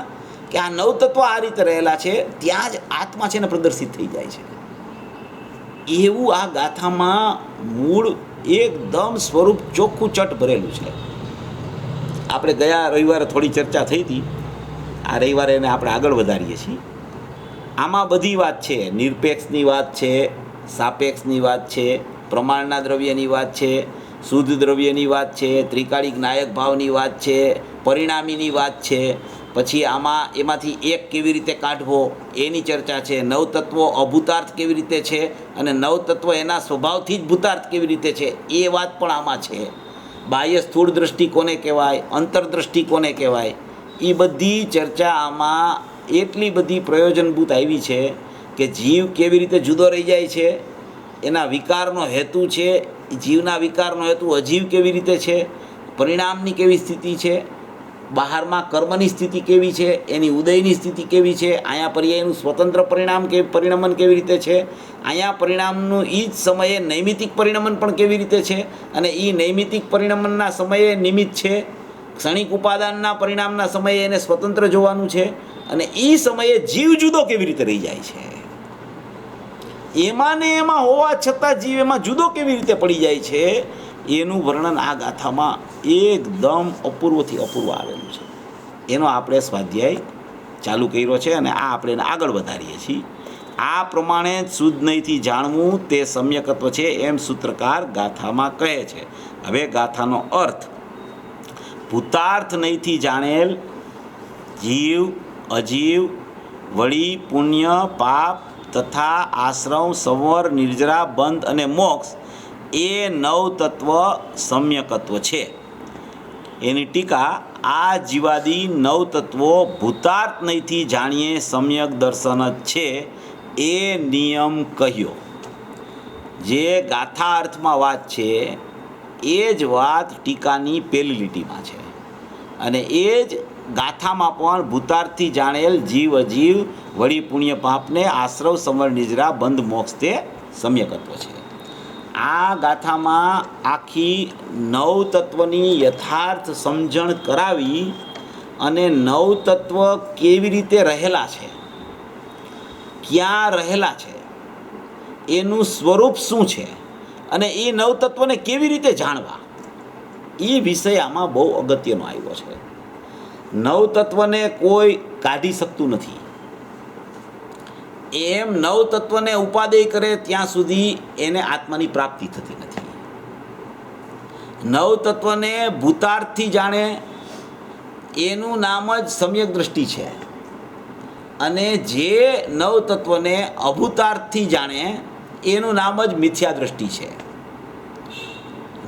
કે આ નવ તત્વ આ રીતે રહેલા છે, ત્યાં જ આત્મા છે ને પ્રદર્શિત થઈ જાય છે. એવું આ ગાથામાં મૂળ એકદમ સ્વરૂપ ચોખ્ખું ચટ ભરેલું છે. આપણે ગયા રવિવારે થોડી ચર્ચા થઈ હતી, આ રવિવારે એને આપણે આગળ વધારીએ છીએ. આમાં બધી વાત છે, નિરપેક્ષની વાત છે, સાપેક્ષની વાત છે, પ્રમાણના દ્રવ્યની વાત છે, શુદ્ધ દ્રવ્યની વાત છે, ત્રિકાળિક નાયક ભાવની વાત છે, પરિણામીની વાત છે. પછી આમાં એમાંથી એક કેવી રીતે કાઢવો એની ચર્ચા છે. નવતત્વો અભૂતાર્થ કેવી રીતે છે અને નવતત્વ એના સ્વભાવથી જ ભૂતાર્થ કેવી રીતે છે એ વાત પણ આમાં છે. બાહ્ય સ્થૂળ દ્રષ્ટિ કોને કહેવાય, અંતરદ્રષ્ટિ કોને કહેવાય, એ બધી ચર્ચા આમાં એટલી બધી પ્રયોજનભૂત આવી છે કે જીવ કેવી રીતે જુદો રહી જાય છે, એના વિકારનો હેતુ છે, જીવના વિકારનો હેતુ અજીવ કેવી રીતે છે, પરિણામની કેવી સ્થિતિ છે, બહારમાં કર્મની સ્થિતિ કેવી છે, એની ઉદયની સ્થિતિ કેવી છે, અહીંયા પર્યાયનું સ્વતંત્ર પરિણમન કેવી રીતે છે, અહીંયા પરિણામનું એ જ સમયે નૈમિતિક પરિણમન પણ કેવી રીતે છે, અને એ નૈમિતિક પરિણમનના સમયે નિમિત્ત છે, ક્ષણિક ઉપાદાનના પરિણામના સમયે એને સ્વતંત્ર જોવાનું છે, અને એ સમયે જીવ જુદો કેવી રીતે રહી જાય છે. એમાં ને એમાં હોવા છતાં જીવ એમાં જુદો કેવી રીતે પડી જાય છે એનું વર્ણન આ ગાથામાં એકદમ અપૂર્વથી અપૂર્વ આવેલું છે. એનો આપણે સ્વાધ્યાય ચાલુ કર્યો છે અને આ આપણે એને આગળ વધારીએ છીએ. આ પ્રમાણે શુદ્ધ નહીંથી જાણવું તે સમ્યકત્વ છે એમ સૂત્રકાર ગાથામાં કહે છે. હવે ગાથાનો અર્થ: ભૂતાર્થ નહીંથી જાણેલ જીવ, અજીવ, વળી પુણ્ય પાપ તથા આશ્રમ, સંવર, નિર્જરા, બંધ અને મોક્ષ એ નવ તત્વ સમ્યકત્વ છે. એની ટીકા, આ જીવાદી નવ તત્વો ભૂતાર્થ નહીંથી જાણીએ સમ્યક દર્શન જ છે એ નિયમ કહ્યો. જે ગાથા અર્થમાં વાત છે એ જ વાત ટીકાની પહેલી લીટીમાં છે, અને એ જ ગાથામાં પણ ભૂતાર્થથી જાણેલ જીવ અજીવ વળી પુણ્ય પાપને આશ્રવ સમર નિજરા બંધ મોક્ષ તે સમ્યકત્વ છે. આ ગાથામાં આખી નવ તત્વની યથાર્થ સમજણ કરાવી અને નવ તત્વ કેવી રીતે રહેલા છે, ક્યાં રહેલા છે, એનું સ્વરૂપ શું છે, અને એ નવ તત્વને કેવી રીતે જાણવા, એ વિષય આમાં બહુ અગત્યનો આવ્યો છે. નવ તત્વને કોઈ કાઢી શકતું નથી. એમ નવ તત્વને ઉપાદેય કરે ત્યાં સુધી એને આત્માની પ્રાપ્તિ થતી નથી. નવ તત્વને ભૂતાર્થથી જાણે એનું નામ જ સમ્યક દ્રષ્ટિ છે, અને જે નવ તત્વને અભૂતાર્થથી જાણે એનું નામ જ મિથ્યા દ્રષ્ટિ છે.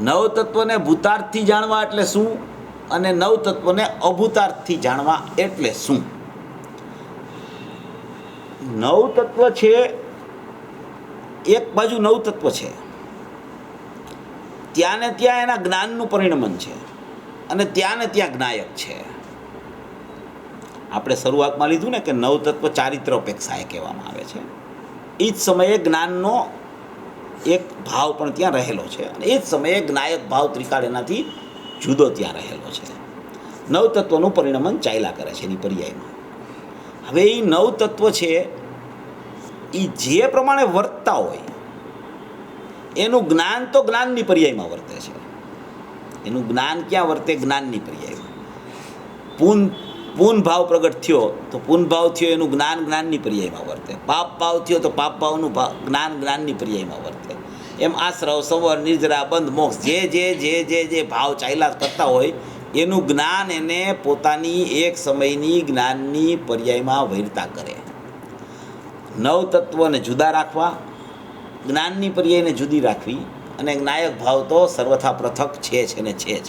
નવ તત્વને ભૂતાર્થથી જાણવા એટલે શું, અને નવ તત્વને અભૂતાર્થથી જાણવા એટલે શું? નવ તત્વ છે, એક બાજુ નવ તત્વ છે, ત્યાં ને ત્યાં એના જ્ઞાનનું પરિણમન છે, અને ત્યાં ને ત્યાં જ્ઞાયક છે. આપણે શરૂઆતમાં લીધું ને કે નવ તત્વ ચારિત્ર અપેક્ષાએ કહેવામાં આવે છે. એ જ સમયે જ્ઞાનનો એક ભાવ પણ ત્યાં રહેલો છે, અને એ જ સમયે જ્ઞાયક ભાવ ત્રિકાળ એનાથી જુદો ત્યાં રહેલો છે. નવ તત્વનું પરિણમન ચાલ્યા કરે છે એની પર્યાયમાં. હવે એ નવ તત્વ છે એ જે પ્રમાણે વર્તતા હોય એનું જ્ઞાન તો જ્ઞાનની પર્યાયમાં વર્તે છે. એનું જ્ઞાન ક્યાં વર્તે? જ્ઞાનની પર્યાયમાં. પૂન ભાવ પ્રગટ થયો તો પૂન ભાવ થયો એનું જ્ઞાન જ્ઞાનની પર્યાયમાં વર્તે. પાપ ભાવ થયો તો પાપ ભાવનું જ્ઞાન જ્ઞાનની પર્યાયમાં વર્તે. એમ આશ્રવ સંવર નિર્જરા બંધ મોક્ષ જે જે જે જે જે ભાવ ચાલ્યા કરતા હોય એનું જ્ઞાન એને પોતાની એક સમયની જ્ઞાનની પર્યાયમાં વૈરતા કરે. નવ તત્વને જુદા રાખવા, જ્ઞાનની પર્યાયને જુદી રાખવી, અને જ્ઞાયક ભાવ તો સર્વથા પૃથક છે જ ને છે જ.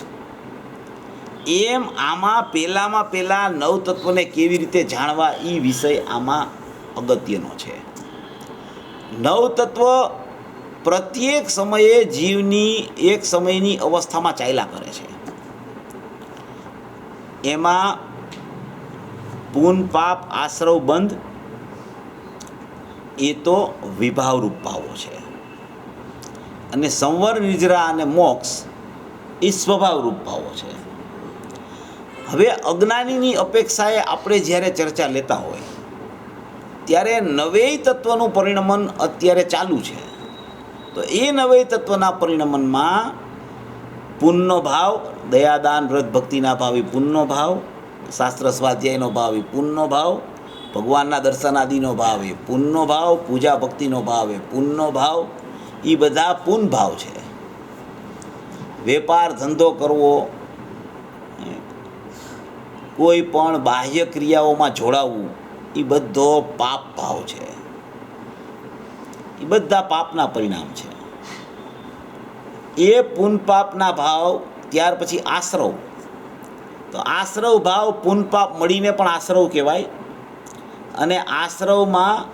એમ આમાં પહેલાં નવ તત્વને કેવી રીતે જાણવા એ વિષય આમાં અગત્યનો છે. નવ તત્વ પ્રત્યેક સમયે જીવની એક સમયની અવસ્થામાં ચાલ્યા કરે છે. એમાં પૂન પાપ આશ્રવ બંધ એ તો વિભાવરૂપ ભાવો છે, અને સંવર નિજરા અને મોક્ષ એ સ્વભાવરૂપ ભાવો છે. હવે અજ્ઞાનીની અપેક્ષાએ આપણે જ્યારે ચર્ચા લેતા હોય ત્યારે નવેય તત્વનું પરિણમન અત્યારે ચાલુ છે. તો એ નવેય તત્વના પરિણમનમાં પુનનો ભાવ, દયાદાન વ્રત ભક્તિના ભાવ એ પુનનો ભાવ, શાસ્ત્ર સ્વાધ્યાયનો ભાવ એ પુનનો ભાવ, ભગવાનના દર્શનાદિનો ભાવ એ પુનનો ભાવ, પૂજા ભક્તિનો ભાવ એ પુનનો ભાવ, એ બધા પુન ભાવ છે. વેપાર ધંધો કરવો, કોઈ પણ બાહ્ય ક્રિયાઓમાં જોડાવવું, એ બધો પાપ ભાવ છે. એ બધા પાપના પરિણામ છે. એ પુન પાપના ભાવ. ત્યાર પછી આશ્રવ. તો આશ્રવ ભાવ પુન પાપ મળીને પણ આશ્રવ કહેવાય, અને આશ્રવમાં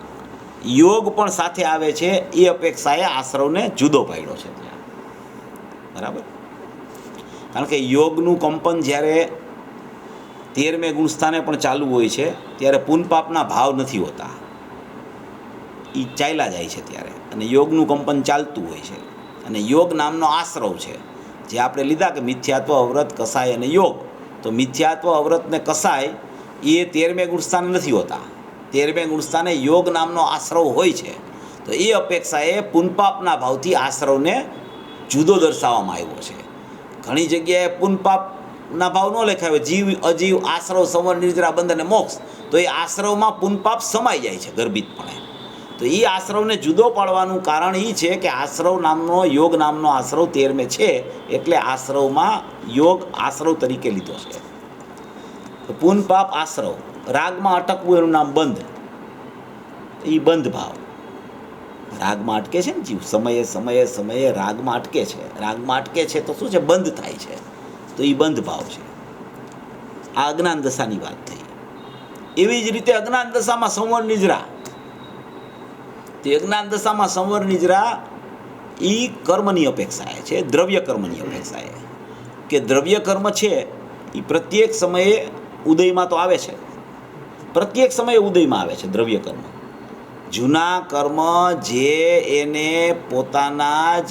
યોગ પણ સાથે આવે છે. એ અપેક્ષાએ આશ્રવને જુદો પાડ્યો છે ત્યાં. બરાબર? કારણ કે યોગનું કંપન જ્યારે 13મે ગુણસ્થાને પણ ચાલુ હોય છે ત્યારે પુન પાપના ભાવ નથી હોતા, એ ચાલ્યા જાય છે ત્યારે, અને યોગનું કંપન ચાલતું હોય છે. અને યોગ નામનો આશ્રવ છે જે આપણે લીધા કે મિથ્યાત્વ, અવ્રત, કસાય અને યોગ. તો મિથ્યાત્વ, અવ્રત ને કસાય એ 13મે ગુણસ્થાને નથી હોતા. 13મે ગુણસ્થાને યોગ નામનો આશ્રવ હોય છે. તો એ અપેક્ષાએ પુનપાપના ભાવથી આશ્રવને જુદો દર્શાવવામાં આવ્યો છે. ઘણી જગ્યાએ પુનપાપના ભાવ ન લખાય, જીવ અજીવ આશ્રવ સંવર નિર્જરા બંધ અને મોક્ષ. તો એ આશ્રવમાં પુનપાપ સમાઈ જાય છે ગર્ભિતપણે. તો એ આશ્રવને જુદો પાડવાનું કારણ એ છે કે આશ્રવ નામનો, યોગ નામનો આશ્રવ 13મે છે, એટલે આશ્રવમાં યોગ આશ્રવ તરીકે લીધો છે. તો પુન પાપ આશ્રવ, રાગમાં અટકવું એનું નામ બંધ, એ બંધ ભાવ. રાગમાં અટકે છે ને જીવ, સમયે સમયે સમયે રાગમાં અટકે છે. રાગમાં અટકે છે તો શું છે? બંધ થાય છે. તો એ બંધ ભાવ છે. આ અજ્ઞાન દશાની વાત થઈ. એવી જ રીતે અજ્ઞાન દશામાં સંવર નિજરા, તે અજ્ઞાન દશામાં સંવર નિજરા એ કર્મની અપેક્ષાએ છે, દ્રવ્ય કર્મની અપેક્ષાએ. કે દ્રવ્ય કર્મ છે એ પ્રત્યેક સમયે ઉદયમાં તો આવે છે, પ્રત્યેક સમયે ઉદયમાં આવે છે દ્રવ્ય કર્મ. જૂના કર્મ જે એને પોતાના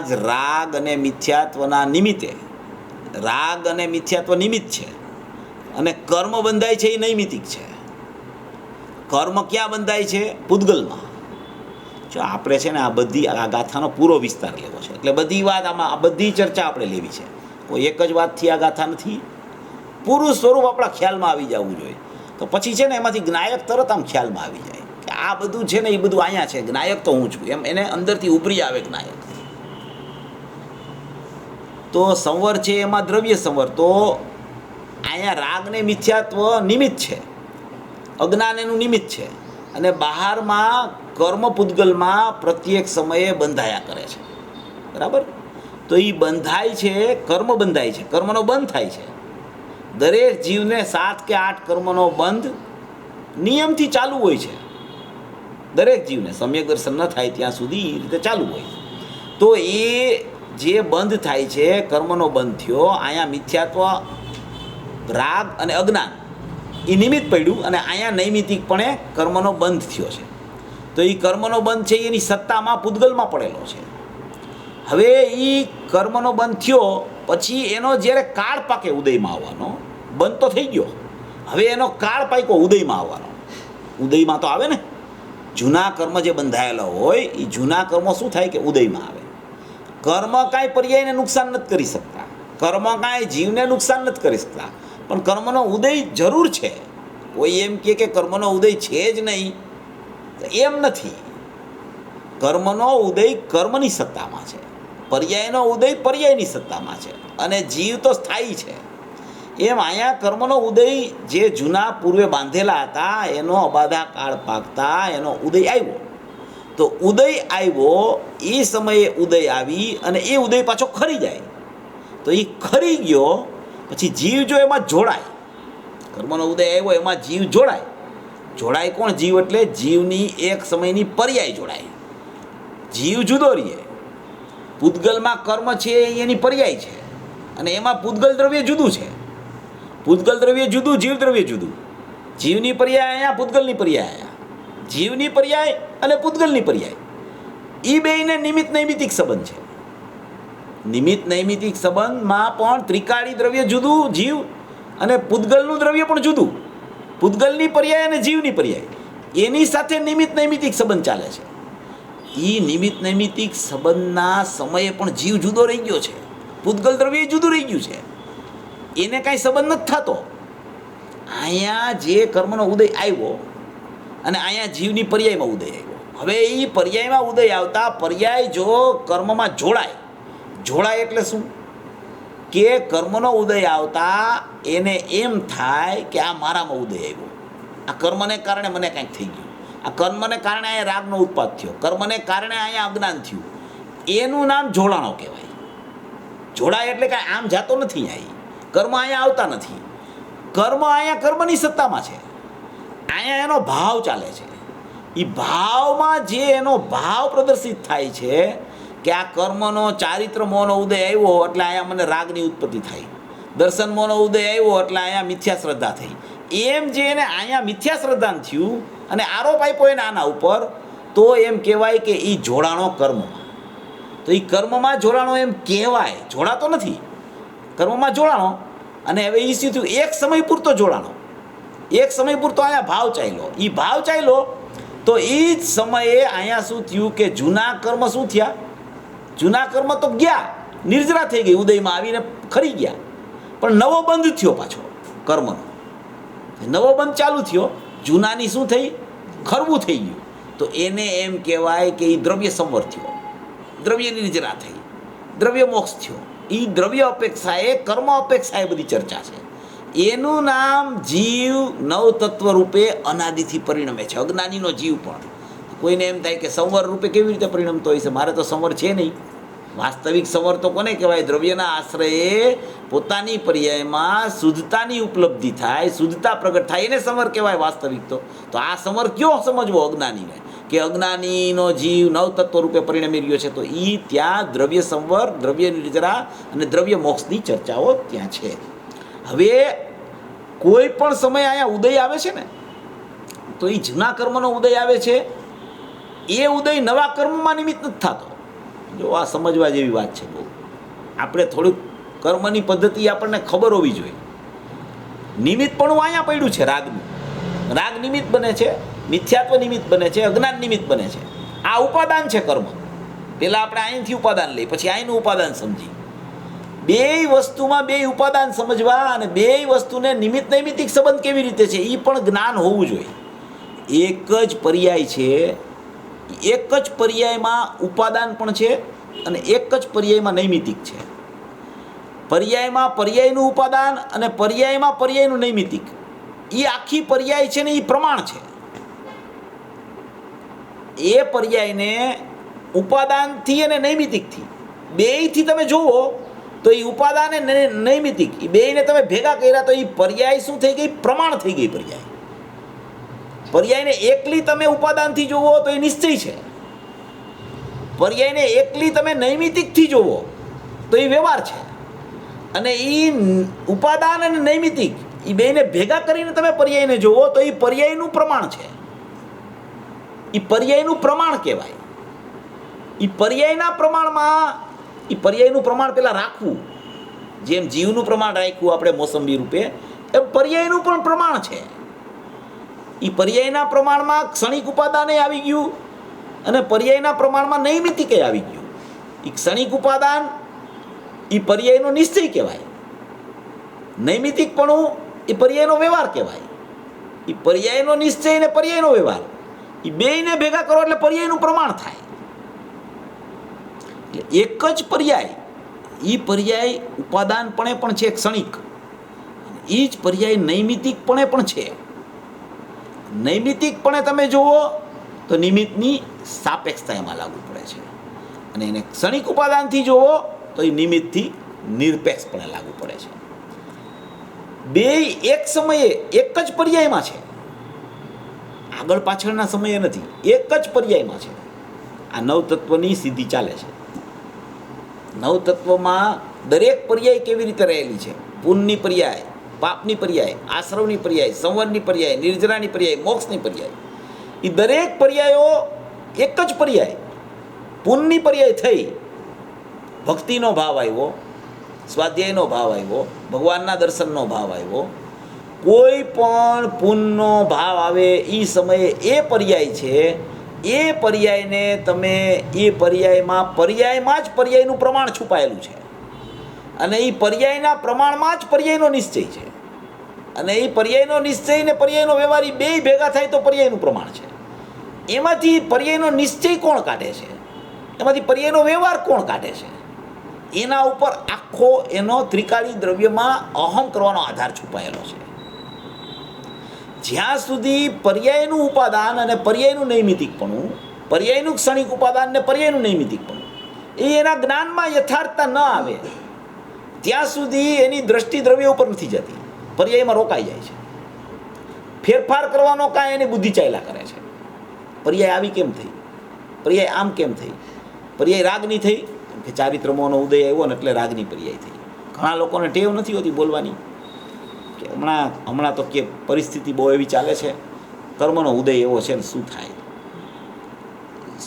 જ રાગ અને મિથ્યાત્વના નિમિત્તે, રાગ અને મિથ્યાત્વ નિમિત્ત છે, અને કર્મ બંધાય છે એ નૈમિતિક છે. કર્મ ક્યાં બંધાય છે? પૂતગલમાં. જો આપણે છે ને આ ગાથાનો પૂરો વિસ્તાર લેવો છે, એટલે બધી વાત આમાં, આ બધી ચર્ચા આપણે લેવી છે. કોઈ એક જ વાતથી આ ગાથા નથી. પૂરું સ્વરૂપ આપણા ખ્યાલમાં આવી જવું જોઈએ. તો પછી છે ને એમાંથી જ્ઞાયક તરત આમ ખ્યાલમાં આવી જાય કે આ બધું છે ને એ બધું અહીંયા છે, જ્ઞાયક તો હું છું, એમ એને અંદરથી ઉભરી આવે જ્ઞાયક. તો સંવર છે એમાં દ્રવ્ય સંવર, તો અહીંયા રાગને મિથ્યાત્વ નિમિત્ત છે, અજ્ઞાન એનું નિમિત્ત છે, અને બહારમાં કર્મ પૂતગલમાં પ્રત્યેક સમયે બંધાયા કરે છે. બરાબર? તો એ બંધાય છે, કર્મ બંધાય છે, કર્મનો બંધ થાય છે. દરેક જીવને 7 કે 8 કર્મનો બંધ નિયમથી ચાલુ હોય છે. દરેક જીવને સમ્યક દર્શન ન થાય ત્યાં સુધી એ રીતે ચાલુ હોય. તો એ જે બંધ થાય છે, કર્મનો બંધ થયો, અહીંયા મિથ્યાત્વ, રાગ અને અજ્ઞાન એ નિમિત્ત પડ્યું, અને અહીંયા નૈમિતિકપણે કર્મનો બંધ થયો છે. તો એ કર્મનો બંધ છે એની સત્તામાં પૂતગલમાં પડેલો છે. હવે એ કર્મનો બંધ થયો પછી એનો જ્યારે કાળ પાકે ઉદયમાં આવવાનો, બંધ તો થઈ ગયો, હવે એનો કાળ પાક્યો ઉદયમાં આવવાનો. ઉદયમાં તો આવે ને, જૂના કર્મ જે બંધાયેલા હોય એ જૂના કર્મો શું થાય કે ઉદયમાં આવે. કર્મ કાંઈ પર્યાયને નુકસાન નથી કરી શકતા, કર્મ કાંઈ જીવને નુકસાન નથી કરી શકતા, પણ કર્મનો ઉદય જરૂર છે. કોઈ એમ કહે કે કર્મનો ઉદય છે જ નહીં, એમ નથી. કર્મનો ઉદય કર્મની સત્તામાં છે, પર્યાયનો ઉદય પર્યાયની સત્તામાં છે, અને જીવ તો સ્થાયી છે. એમ અહીંયા કર્મનો ઉદય જે જૂના પૂર્વે બાંધેલા હતા એનો અબાધા કાળ પાકતા એનો ઉદય આવ્યો. તો ઉદય આવ્યો એ સમયે ઉદય આવી અને એ ઉદય પાછો ખરી જાય. તો એ ખરી ગયો પછી જીવ જો એમાં જોડાય, કર્મનો ઉદય આવ્યો એમાં જીવ જોડાય. જોડાય કોણ? જીવ એટલે જીવની એક સમયની પર્યાય જોડાય. જીવ જુદો રહીએ, પૂતગલમાં કર્મ છે એની પર્યાય છે, અને એમાં પૂતગલ દ્રવ્ય જુદું છે. પૂતગલ દ્રવ્ય જુદું, જીવ દ્રવ્ય જુદું. જીવની પર્યાય અહીંયા, પૂતગલની પર્યાય અહીંયા. જીવની પર્યાય અને પૂતગલની પર્યાય એ બેયને નિમિત્ત નૈમિતિક સંબંધ છે. નિમિત્ત નૈમિતિક સંબંધમાં પણ ત્રિકાળી દ્રવ્ય જુદું જીવ, અને પૂતગલનું દ્રવ્ય પણ જુદું. પૂતગલની પર્યાય અને જીવની પર્યાય એની સાથે નિમિત્ત નૈમિતિક સંબંધ ચાલે છે. એ નિમિત્ત નૈમિતિક સંબંધના સમયે પણ જીવ જુદો રહી ગયો છે, પૂતગલ દ્રવ્ય જુદું રહી ગયું છે, એને કાંઈ સંબંધ નથી થતો. અહીંયા જે કર્મનો ઉદય આવ્યો અને અહીંયા જીવની પર્યાયમાં ઉદય આવ્યો. હવે એ પર્યાયમાં ઉદય આવતા પર્યાય જો કર્મમાં જોડાય એટલે શું કે કર્મનો ઉદય આવતા એને એમ થાય કે આ મારામાં ઉદય આવ્યો, આ કર્મને કારણે મને કાંઈક થઈ ગયું, આ કર્મને કારણે અહીંયા રાગનો ઉત્પાદ થયો, કર્મને કારણે અહીંયા અજ્ઞાન થયું. એનું નામ જોડાણો કહેવાય. જોડાય એટલે કાંઈ આમ જાતો નથી, અહીં કર્મ અહીંયા આવતા નથી. કર્મ અહીંયા કર્મની સત્તામાં છે, અહીંયા એનો ભાવ ચાલે છે. એ ભાવમાં જે એનો ભાવ પ્રદર્શિત થાય છે કે આ કર્મનો ચારિત્ર મોહનો ઉદય આવ્યો એટલે અહીંયા મને રાગની ઉત્પત્તિ થઈ, દર્શન મોહનો ઉદય આવ્યો એટલે અહીંયા મિથ્યા શ્રદ્ધા થઈ. એમ જે એને અહીંયા મિથ્યા શ્રદ્ધાન થયું અને આરોપ આપ્યો એને આના ઉપર, તો એમ કહેવાય કે એ જોડાણો કર્મમાં. તો એ કર્મમાં જોડાણો એમ કહેવાય, જોડાતો નથી, કર્મમાં જોડાણો. અને હવે એ શું થયું? એક સમય પૂરતો જોડાણો, એક સમય પૂરતો અહીંયા ભાવ ચાલ્યો. એ ભાવ ચાલ્યો તો એ જ સમયે અહીંયા શું થયું કે જૂના કર્મ શું થયા? જૂના કર્મ તો ગયા, નિર્જરા થઈ ગઈ, ઉદયમાં આવીને ખરી ગયા, પણ નવો બંધ થયો પાછો કર્મનો. નવો બંધ ચાલુ થયો, જૂનાની શું થઈ? ખરવું થઈ ગયું. તો એને એમ કહેવાય કે એ દ્રવ્ય સંવર થયો, દ્રવ્ય નિર્જરા થઈ, દ્રવ્ય મોક્ષ થયો. એ દ્રવ્ય અપેક્ષાએ, કર્મ અપેક્ષાએ બધી ચર્ચા છે. એનું નામ જીવ નવ તત્વ રૂપે અનાદિથી પરિણમે છે. અજ્ઞાનીનો જીવ પણ કોઈને એમ થાય કે સંવર રૂપે કેવી રીતે પરિણમતો હોય છે, મારે તો સંવર છે નહીં. વાસ્તવિક સંવર તો કોને કહેવાય? દ્રવ્યના આશ્રયે પોતાની પર્યાયમાં શુદ્ધતાની ઉપલબ્ધિ થાય, શુદ્ધતા પ્રગટ થાય, એને સંવર કહેવાય વાસ્તવિક. તો આ સંવર કયો સમજવો અજ્ઞાનીને? કે અજ્ઞાનીનો જીવ નવતત્વ રૂપે પરિણમી રહ્યો છે, તો એ ત્યાં દ્રવ્ય સંવર, દ્રવ્ય નિર્જરા અને દ્રવ્ય મોક્ષની ચર્ચાઓ ત્યાં છે. હવે કોઈ પણ સમય અહીંયા ઉદય આવે છે ને, તો એ જૂના કર્મનો ઉદય આવે છે, એ ઉદય નવા કર્મમાં નિમિત્ત નથી થતો. જો આ સમજવા જેવી વાત છે બહુ. આપણે થોડુંક કર્મની પદ્ધતિ આપણને ખબર હોવી જોઈએ. નિમિત્ત પણ અહીંયા પડ્યું છે રાગનું. રાગ નિમિત્ત બને છે, મિથ્યાત્વ નિમિત્ત બને છે, અજ્ઞાન નિમિત્ત બને છે. આ ઉપાદાન છે કર્મ. પહેલાં આપણે અહીંથી ઉપાદાન લઈ, પછી અહીંનું ઉપાદાન સમજી. બે વસ્તુમાં બે ઉપાદાન સમજવા અને બે વસ્તુને નિમિત્ત નૈમિતિક સંબંધ કેવી રીતે છે એ પણ જ્ઞાન હોવું જોઈએ. એક જ પર્યાય છે, એક જ પર્યાયમાં ઉપાદાન પણ છે અને એક જ પર્યાયમાં નૈમિતિક છે. પર્યાયમાં પર્યાયનું ઉપાદાન અને પર્યાયમાં પર્યાયનું નૈમિતિક, એ આખી પર્યાય છે ને એ પ્રમાણ છે. એ પર્યાયને ઉપાદાનથી અને નૈમિતિકથી બેયથી તમે જુઓ તો એ ઉપાદાન અને નૈમિતિક એ બેયને તમે ભેગા કર્યા તો એ પર્યાય શું થઈ ગઈ? પ્રમાણ થઈ ગઈ પર્યાય. પર્યાયને એકલી તમે ઉપાદાનથી જોવો તો એ નિશ્ચય છે. પર્યાયને એકલી તમે નૈમિતિકથી જોવો તો એ વ્યવહાર છે. અને એ ઉપાદાન અને નૈમિતિક એ બેને ભેગા કરીને તમે પર્યાયને જોવો તો એ પર્યાયનું પ્રમાણ છે. એ પર્યાયનું પ્રમાણ કહેવાય. એ પર્યાયના પ્રમાણમાં એ પર્યાયનું પ્રમાણ પહેલાં રાખવું. જેમ જીવનું પ્રમાણ રાખ્યું આપણે મોસંબી રૂપે, એમ પર્યાયનું પણ પ્રમાણ છે. એ પર્યાયના પ્રમાણમાં ક્ષણિક ઉપાદાને આવી ગયું અને પર્યાયના પ્રમાણમાં નૈમિતિકે આવી ગયું. એ ક્ષણિક ઉપાદાન એ પર્યાયનો નિશ્ચય કહેવાય. નૈમિતિકપણું એ પર્યાયનો વ્યવહાર કહેવાય. એ પર્યાયનો નિશ્ચય અને પર્યાયનો વ્યવહાર એ બેયને ભેગા કરો એટલે પર્યાયનું પ્રમાણ થાય. એટલે એક જ પર્યાય, એ પર્યાય ઉપાદાનપણે પણ છે ક્ષણિક, એ જ પર્યાય નૈમિતિકપણે પણ છે. નૈમિતિકપણે તમે જુઓ તો નિમિત્તની સાપેક્ષતા એમાં લાગુ પડે છે, અને એને ક્ષણિક ઉપાદાનથી જુઓ તો એ નિમિત્તથી નિરપેક્ષપણે લાગુ પડે છે. બે એક સમયે એક જ પર્યાયમાં છે, આગળ પાછળના સમયે નથી, એક જ પર્યાયમાં છે. આ નવતત્વની સીધી ચાલે છે. નવતત્વમાં દરેક પર્યાય કેવી રીતે રહેલી છે? પુણ્યની પર્યાય, પાપની પર્યાય, આશ્રવની પર્યાય, સંવરની પર્યાય, નિર્જરાની પર્યાય, મોક્ષની પર્યાય, એ દરેક પર્યાયો એક જ પર્યાય. પુણ્યની પર્યાય થઈ, ભક્તિનો ભાવ આવ્યો, સ્વાધ્યાયનો ભાવ આવ્યો, ભગવાનના દર્શનનો ભાવ આવ્યો. કોઈ પણ પુણ્યનો ભાવ આવે એ સમયે એ પર્યાય છે, એ પર્યાયને તમે એ પર્યાયમાં જ પર્યાયનું પ્રમાણ છુપાયેલું છે, અને એ પર્યાયના પ્રમાણમાં જ પર્યાયનો નિશ્ચય છે. અને એ પર્યાયનો નિશ્ચય ને પર્યાયનો વ્યવહાર એ બેય ભેગા થાય તો પર્યાયનું પ્રમાણ છે. એમાંથી પર્યાયનો નિશ્ચય કોણ કાઢે છે? એમાંથી પર્યાયનો વ્યવહાર કોણ કાઢે છે? એના ઉપર આખો એનો ત્રિકાળી દ્રવ્યમાં અહમ કરવાનો આધાર છુપાયેલો છે. જ્યાં સુધી પર્યાયનું ઉપાદાન અને પર્યાયનું નૈમિતિકપણું, પર્યાયનું ક્ષણિક ઉપાદાન ને પર્યાયનું નૈમિતિકપણું એ એના જ્ઞાનમાં યથાર્થતા ન આવે ત્યાં સુધી એની દ્રષ્ટિ દ્રવ્ય ઉપર નથી જતી, પર્યાયમાં રોકાઈ જાય છે. ફેરફાર કરવાનો કાંઈ એની બુદ્ધિ ચાલ્યા કરે છે. પર્યાય આવી કેમ થઈ? પર્યાય આમ કેમ થઈ? પર્યાય રાગની થઈ કે ચારિત્રમોનો ઉદય આવ્યો ને એટલે રાગની પર્યાય થઈ. ઘણા લોકોને ટેવ નથી હોતી બોલવાની કે હમણાં તો કે પરિસ્થિતિ બહુ એવી ચાલે છે, કર્મનો ઉદય એવો છે ને શું થાય?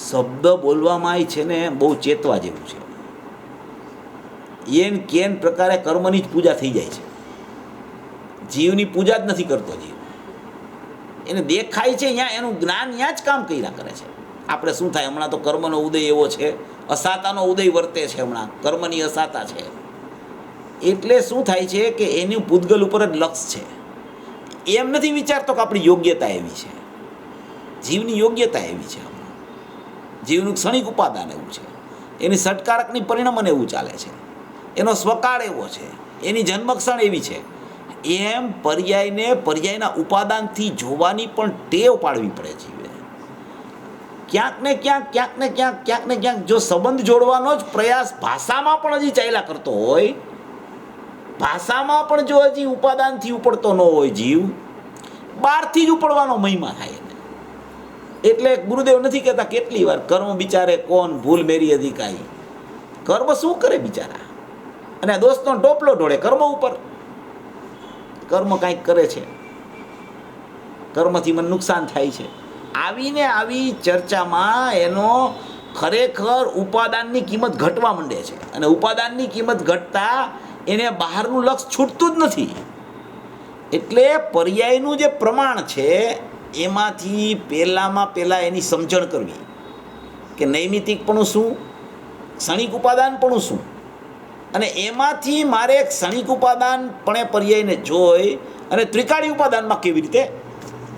શબ્દ બોલવામાં છે ને બહુ ચેતવા જેવું છે. એન કેન પ્રકારે કર્મની જ પૂજા થઈ જાય છે. જીવની પૂજા જ નથી કરતો જીવ. એને દેખાય છે ત્યાં એનું જ્ઞાન ત્યાં જ કામ કર્યા કરે છે. આપણે શું થાય? હમણાં તો કર્મનો ઉદય એવો છે, અસાતાનો ઉદય વર્તે છે, હમણાં કર્મની અસાતા છે. એટલે શું થાય છે કે એનું પૂતગલ ઉપર જ લક્ષ છે. એમ નથી વિચારતો કે આપણી યોગ્યતા એવી છે, જીવની યોગ્યતા એવી છે, જીવનું ક્ષણિક ઉપાદાન એવું છે, એની સટકારકની પરિણમન એવું ચાલે છે, એનો સ્વકાળ એવો છે, એની જન્મક્ષણ એવી છે. એમ પર્યાયને પર્યાયના ઉપાદાનથી જોવાની પણ ટેવ પાડવી પડે જીવે. ક્યાંક ને ક્યાંક જો સંબંધ જોડવાનો જ પ્રયાસ ભાષામાં પણ હજી ચાલ્યા કરતો હોય, ભાષામાં પણ જો હજી ઉપાદાનથી ઉપડતો ન હોય જીવ, બહારથી જ ઉપડવાનો મહિમા થાય એને. એટલે ગુરુદેવ નથી કહેતા કેટલી વાર કર્મ બિચારે કોણ ભૂલ મેરી અધિકારી, કર્મ શું કરે બિચારા, અને દોસ્તનો ટોપલો ઢોળે કર્મ ઉપર. કર્મ કાંઈક કરે છે, કર્મથી મને નુકસાન થાય છે. આવીને આવી ચર્ચામાં એનો ખરેખર ઉપાદાનની કિંમત ઘટવા માંડે છે, અને ઉપાદાનની કિંમત ઘટતા એને બહારનું લક્ષ છૂટતું જ નથી. એટલે પર્યાયનું જે પ્રમાણ છે એમાંથી પહેલાં એની સમજણ કરવી કે નૈમિતિકપણું શું, ક્ષણિક ઉપાદાનપણું શું, અને એમાંથી મારે ક્ષણિક ઉપાદાનપણે પર્યાયને જોઈ અને ત્રિકાળી ઉપાદાનમાં કેવી રીતે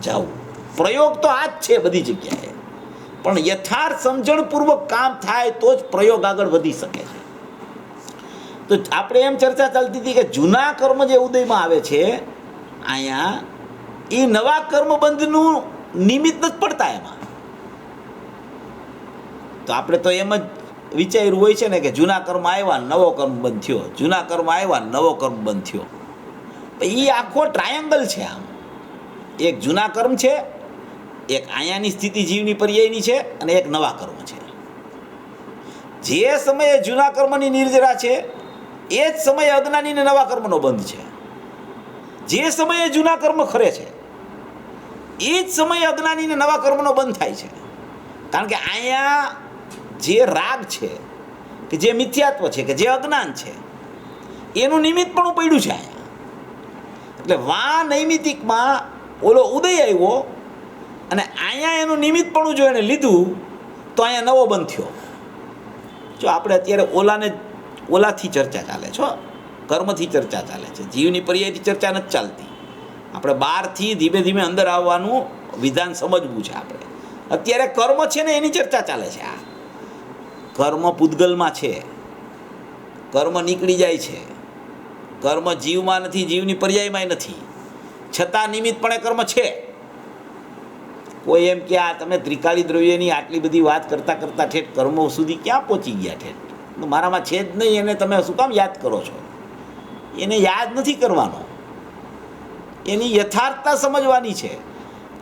જાવું. પ્રયોગ તો આ જ છે બધી જગ્યાએ, પણ યથાર્થ સમજણપૂર્વક કામ થાય તો જ પ્રયોગ આગળ વધી શકે છે. તો આપણે એમ ચર્ચા ચાલતી હતી કે જૂના કર્મ જે ઉદયમાં આવે છે અહીંયા, એ નવા કર્મબંધનું નિમિત્ત નથી પડતા એમાં. તો આપણે તો એમ જ વિચાર્યું હોય છે ને કે જૂના કર્મ આવ્યા નવો કર્મ બંધ થયો, જૂના કર્મ આવ્યા નવો કર્મ બંધ થયો. એ આખો ટ્રાયેંગલ છે. આમ એક જૂના કર્મ છે, એક અહીંયાની સ્થિતિ જીવની પર્યાયની છે, અને એક નવા કર્મ છે. જે સમયે જૂના કર્મની નિર્જરા છે એ જ સમયે અજ્ઞાની ને નવા કર્મનો બંધ છે. જે સમયે જૂના કર્મ ખરે છે એ જ સમયે અજ્ઞાની ને નવા કર્મનો બંધ થાય છે. કારણ કે અહીંયા જે રાગ છે, કે જે મિથ્યાત્વ છે, કે જે અજ્ઞાન છે, એનું નિમિત્ત પણ પડ્યું છે અહીંયા. એટલે વા નૈમિતિકમાં ઓલો ઉદય આવ્યો અને અહીંયા એનું નિમિત્ત પણ જો એને લીધું તો અહીંયા નવો બંધ થયો. જો આપણે અત્યારે ઓલાથી ચર્ચા ચાલે છે, કર્મથી ચર્ચા ચાલે છે, જીવની પર્યાયથી ચર્ચા નથી ચાલતી. આપણે બહારથી ધીમે ધીમે અંદર આવવાનું વિધાન સમજવું છે. આપણે અત્યારે કર્મ છે ને એની ચર્ચા ચાલે છે. આ કર્મ પૂતગલમાં છે, કર્મ નીકળી જાય છે, કર્મ જીવમાં નથી, જીવની પર્યાયમાં નથી, છતાં નિમિત્તપણે કર્મ છે. કોઈ એમ કે આ તમે ત્રિકાળી દ્રવ્યની આટલી બધી વાત કરતાં કરતાં ઠેઠ કર્મો સુધી ક્યાં પહોંચી ગયા ઠેઠ? મારામાં છે જ નહીં, એને તમે શું કામ યાદ કરો છો? એને યાદ નથી કરવાનો, એની યથાર્થતા સમજવાની છે.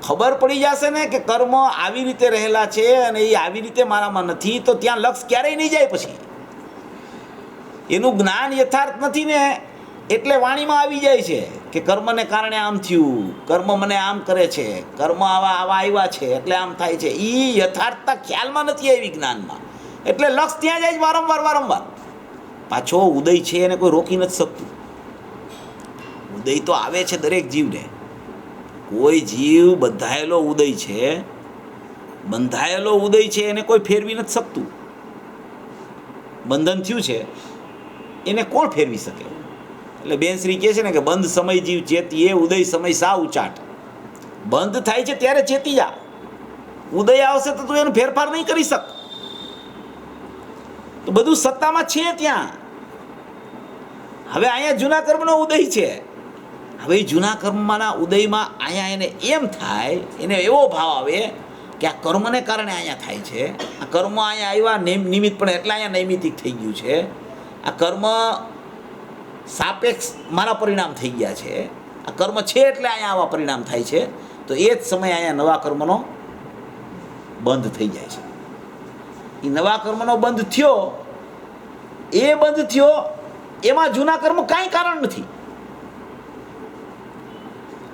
ખબર પડી જશે ને કે કર્મ આવી રીતે રહેલા છે અને એ આવી રીતે મારામાં નથી, તો ત્યાં લક્ષ ક્યારેય નહીં જાય. પછી એનું જ્ઞાન યથાર્થ નથી ને એટલે વાણીમાં આવી જાય છે કે કર્મને કારણે આમ થયું, કર્મ મને આમ કરે છે, કર્મ આવા આવ્યા છે એટલે આમ થાય છે. એ યથાર્થતા ખ્યાલમાં નથી આવી જ્ઞાનમાં, એટલે લક્ષ ત્યાં જાય વારંવાર. પાછો ઉદય છે એને કોઈ રોકી નથી શકતું. ઉદય તો આવે છે દરેક જીવને. કોઈ જીવ બંધાયેલો ઉદય છે એને કોઈ ફેરવી નથી શકતું. બંધન થયું છે એને કોણ ફેરવી શકે? એટલે બેનશ્રી કહે છે ને કે બંધ સમય જીવ ચેતી એ ઉદય સમય સાવ ઉચાટ. બંધ થાય છે ત્યારે ચેતી જા, ઉદય આવશે તો તું એનો ફેરફાર નહીં કરી શક. તો બધું સત્તામાં છે ત્યાં. હવે અહીંયા જૂના કર્મનો ઉદય છે. હવે જૂના કર્મના ઉદયમાં અહીંયા એને એમ થાય, એને એવો ભાવ આવે કે આ કર્મને કારણે અહીંયા થાય છે, આ કર્મ અહીંયા આવ્યા નિમિત્તપણે એટલે અહીંયા નૈમિતિક થઈ ગયું છે, આ કર્મ સાપેક્ષ મારા પરિણામ થઈ ગયા છે, આ કર્મ છે એટલે અહીંયા આવા પરિણામ થાય છે. તો એ જ સમયે અહીંયા નવા કર્મનો બંધ થઈ જાય છે. એ નવા કર્મનો બંધ થયો એમાં જૂના કર્મ કાંઈ કારણ નથી.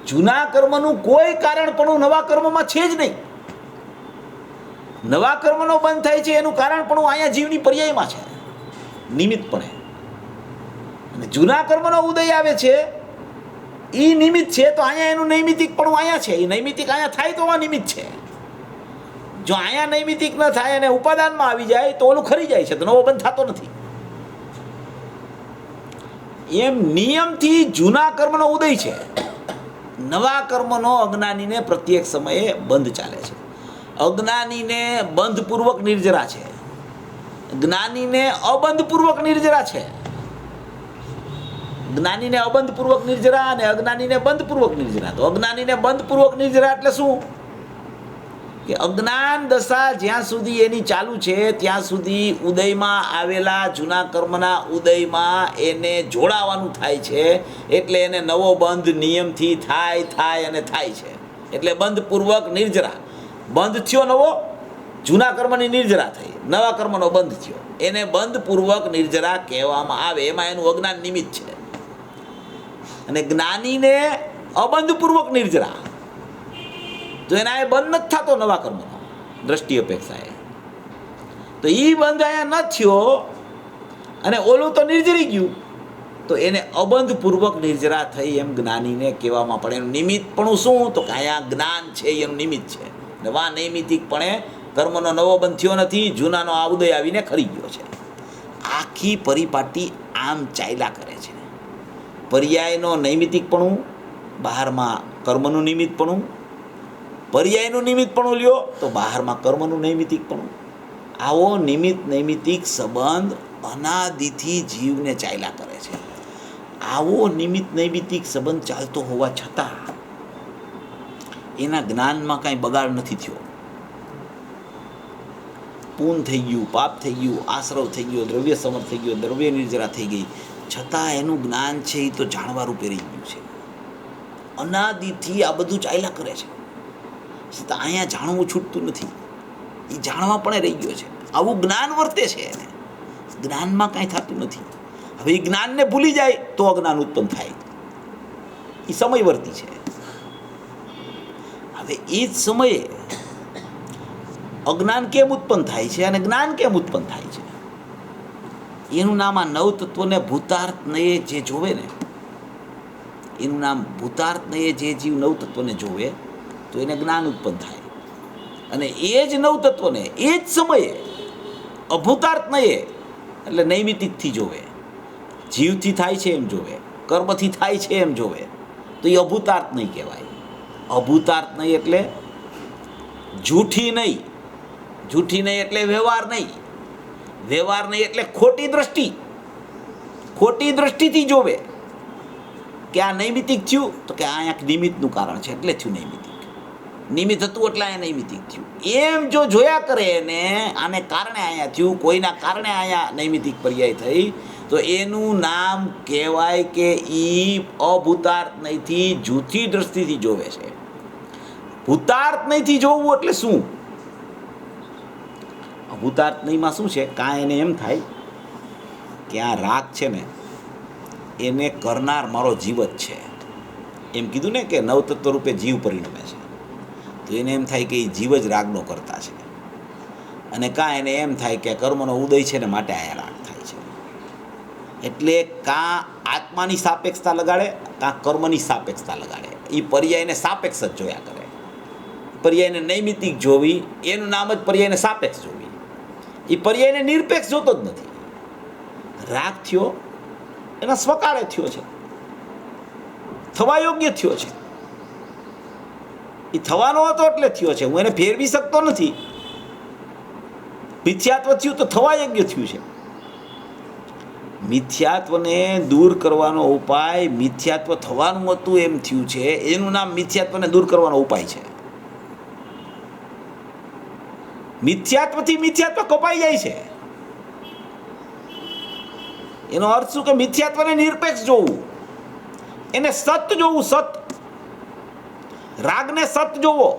જૂના કર્મનું કોઈ કારણ પણ નવા કર્મમાં છે જ નહીં. નવા કર્મનો બંધ થાય છે એનું કારણ પણ અહીંયા જીવની પર્યાયમાં છે, નિમિત્તપણે. અને જૂના કર્મનો ઉદય આવે છે એ નિમિત્ત છે, તો અહીંયા એનું નૈમિતિક પણ અહીંયા છે. એ નૈમિતિક અહીંયા થાય તો આ નિમિત્ત છે. જો અહીંયા નૈમિતિક ન થાય અને ઉપાદાનમાં આવી જાય તો ઓલું ખરી જાય છે, તો નવો બંધ થતો નથી. એમ નિયમથી જૂના કર્મનો ઉદય છે, નવા કર્મનો અજ્ઞાનીને પ્રત્યેક સમયે બંધ ચાલે છે. અજ્ઞાનીને બંધપૂર્વક નિર્જરા છે, જ્ઞાનીને અબંધપૂર્વક નિર્જરા છે. જ્ઞાનીને અબંધપૂર્વક નિર્જરા અને અજ્ઞાનીને બંધપૂર્વક નિર્જરા. તો અજ્ઞાનીને બંધપૂર્વક નિર્જરા એટલે શું? કે અજ્ઞાન દશા જ્યાં સુધી એની ચાલુ છે ત્યાં સુધી ઉદયમાં આવેલા જૂના કર્મના ઉદયમાં એને જોડાવાનું થાય છે, એટલે એને નવો બંધ નિયમથી થાય અને થાય છે. એટલે બંધપૂર્વક નિર્જરા, બંધ થયો નવો, જૂના કર્મની નિર્જરા થઈ, નવા કર્મનો બંધ થયો, એને બંધપૂર્વક નિર્જરા કહેવામાં આવે. એમાં એનું અજ્ઞાન નિમિત્ત છે. અને જ્ઞાનીને અબંધપૂર્વક નિર્જરા, તો એના એ બંધ નથી થતો નવા કર્મનો દ્રષ્ટિ અપેક્ષાએ. તો એ બંધ અહીંયા ન થયો અને ઓલું તો નિર્જરી ગયું, તો એને અબંધપૂર્વક નિર્જરા થઈ એમ જ્ઞાનીને કહેવામાં પડે. એનું નિમિત્તપણું શું? તો કે અહીંયા જ્ઞાન છે એનું નિમિત્ત છે. નવા નૈમિતિકપણે કર્મનો નવો બંધ થયો નથી, જૂનાનો આ ઉદય આવીને ખરી ગયો છે. આખી પરિપાટી આમ ચાલ્યા કરે છે. પર્યાયનો નૈમિતિકપણું, બહારમાં કર્મનું નિમિત્તપણું, પર્યાયનું નિમિત્તપણું લ્યો તો બહારમાં કર્મનું નૈમિતિકપણું. આવો નિમિત્ત નૈમિતિક સંબંધ અનાદિથી જીવને ચાલ્યા કરે છે. આવો નિમિત્ત નૈમિતિક સંબંધ ચાલતો હોવા છતાં એના જ્ઞાનમાં કાંઈ બગાડ નથી થયો. પૂન થઈ ગયું, પાપ થઈ ગયું, આશ્રવ થઈ ગયો, દ્રવ્ય સમર થઈ ગયો, દ્રવ્ય નિર્જરા થઈ ગઈ, છતાં એનું જ્ઞાન છે એ તો જાણવા રૂપે રહી ગયું છે. અનાદિથી આ બધું ચાલ્યા કરે છે, છતાં અહીંયા જાણવું છૂટતું નથી. એ જાણવા પણ રહી ગયો છે. આવું જ્ઞાન વર્તે છે એને, જ્ઞાનમાં કાંઈ થતું નથી. હવે એ જ્ઞાનને ભૂલી જાય તો અજ્ઞાન ઉત્પન્ન થાય. એ સમયવર્તી છે. હવે એ જ સમયે અજ્ઞાન કેમ ઉત્પન્ન થાય છે અને જ્ઞાન કેમ ઉત્પન્ન થાય છે, એનું નામ આ નવતત્વને ભૂતાર્થને જે જોવે ને, એનું નામ ભૂતાર્થને જે જીવ નવતત્વને જોવે તો એને જ્ઞાન ઉત્પન્ન થાય. અને એ જ નવતત્વને એ જ સમયે અભૂતાર્થને એટલે નૈમિતિકથી જોવે, જીવથી થાય છે એમ જોવે, કર્મથી થાય છે એમ જોવે, તો એ અભૂતાર્થ નહીં કહેવાય. અભૂતાર્થ નહીં એટલે જૂઠી નહીં, જૂઠી નહીં એટલે વ્યવહાર નહીં, વ્યવહાર નહીં એટલે ખોટી દ્રષ્ટિ, ખોટી દ્રષ્ટિથી જોવે કે આ નૈમિતિક થયું તો કે આ એક નિમિત્તનું કારણ છે એટલે થયું નૈમિતિક, નિમિત્ત હતું એટલે અહીંયા નૈમિતિક થયું. એમ જો જોયા કરે એને આને કારણે અહીંયા થયું, કોઈના કારણે અહીંયા નૈમિતિક પર્યાય થઈ, તો એનું નામ કહેવાય કે ઈ અભૂતાર્થ નહીંથી જૂઠી દ્રષ્ટિથી જોવે છે. ભૂતાર્થ નહીંથી જોવું એટલે શું? અભૂતાર્થ નહીંમાં શું છે? કાં એને એમ થાય કે આ રાગ છે ને એને કરનાર મારો જીવ જ છે. એમ કીધું ને કે નવતત્વ રૂપે જીવ પરિણમે છે, તો એને એમ થાય કે એ જીવ જ રાગનો કરતા છે. અને કાં એને એમ થાય કે કર્મનો ઉદય છે ને માટે અહીંયા રાગ થાય છે. એટલે કાં આત્માની સાપેક્ષતા લગાડે, કાં કર્મની સાપેક્ષતા લગાડે. એ પર્યાયને સાપેક્ષ જ જોયા કરે. પર્યાયને નૈમિતિક જોવી એનું નામ જ પર્યાયને સાપેક્ષ જોવી. એ પર્યાયને નિરપેક્ષ જોતો જ નથી. રાગ થયો એના સ્વકાળે થયો છે, થવા યોગ્ય થયો છે. એ થવાનો હતો એટલે થયો છે, હું એને ફેરવી શકતો નથી. મિથ્યાત્વ થયું તો થવા યોગ્ય થયું છે. મિથ્યાત્વને દૂર કરવાનો ઉપાય મિથ્યાત્વ થવાનું હતું એમ થયું છે, એનું નામ મિથ્યાત્વને દૂર કરવાનો ઉપાય છે. મિથ્યાત્વથી મિથ્યાત્વ કપાઈ જાય છે. એનો અર્થ શું? કે મિથ્યાત્વને નિરપેક્ષ જોવું, એને સત જોવું, સત. રાગને સત જોવો,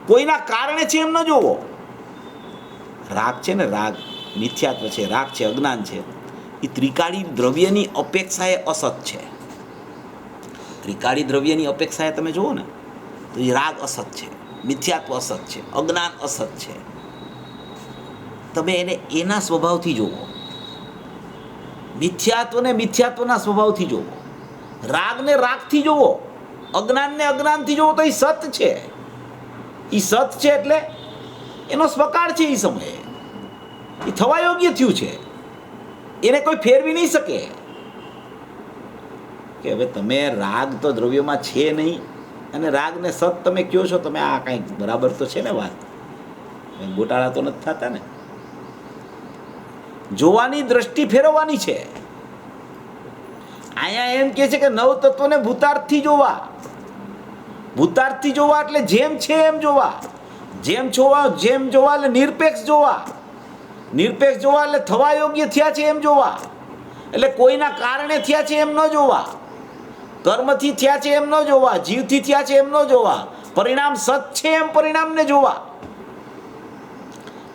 કોઈના કારણે છે એમ ન જોવો. રાગ છે ને, રાગ મિથ્યાત્વ છે, રાગ છે અજ્ઞાન છે, એ ત્રિકાળી દ્રવ્યની અપેક્ષાએ અસત છે. ત્રિકાળી દ્રવ્યની અપેક્ષાએ તમે જુઓ ને તો એ રાગ અસત છે, મિથ્યાત્વ અસત છે, અજ્ઞાન અસત છે. તમે એને એના સ્વભાવથી જુઓ, મિથ્યાત્વને મિથ્યાત્વના સ્વભાવથી જુઓ, રાગને રાગથી જુઓ, અજ્ઞાનને અજ્ઞાનથી જુઓ, તો એ સત છે. એ સત છે એટલે એનો સ્વકાળ છે. એ સમયે એ થવા યોગ્ય થયું છે, એને કોઈ ફેરવી નહીં શકે. કે હવે તમે રાગ તો દ્રવ્યમાં છે નહીં અને રાગને સત તમે કહો છો, તમે આ કાંઈક બરાબર તો છે ને વાત? ગોટાળા તો નથી થતા ને? જોવાની દ્રષ્ટિ ફેરવવાની છે. અહીંયા એમ કહે છે કે નવ તત્વને ભૂતાર્થથી જોવા, ભૂતાર્થથી જોવા એટલે જેમ છે એમ જોવા, જેમ જોવા એટલે નિરપેક્ષ જોવા, નિરપેક્ષ જોવા એટલે થવા યોગ્ય થયા છે એમ જોવા, એટલે કોઈના કારણે થયા છે એમ ન જોવા, કર્મથી થયા છે એમ ન જોવા, જીવથી થયા છે એમ ન જોવા, પરિણામ સત છે એમ પરિણામને જોવા.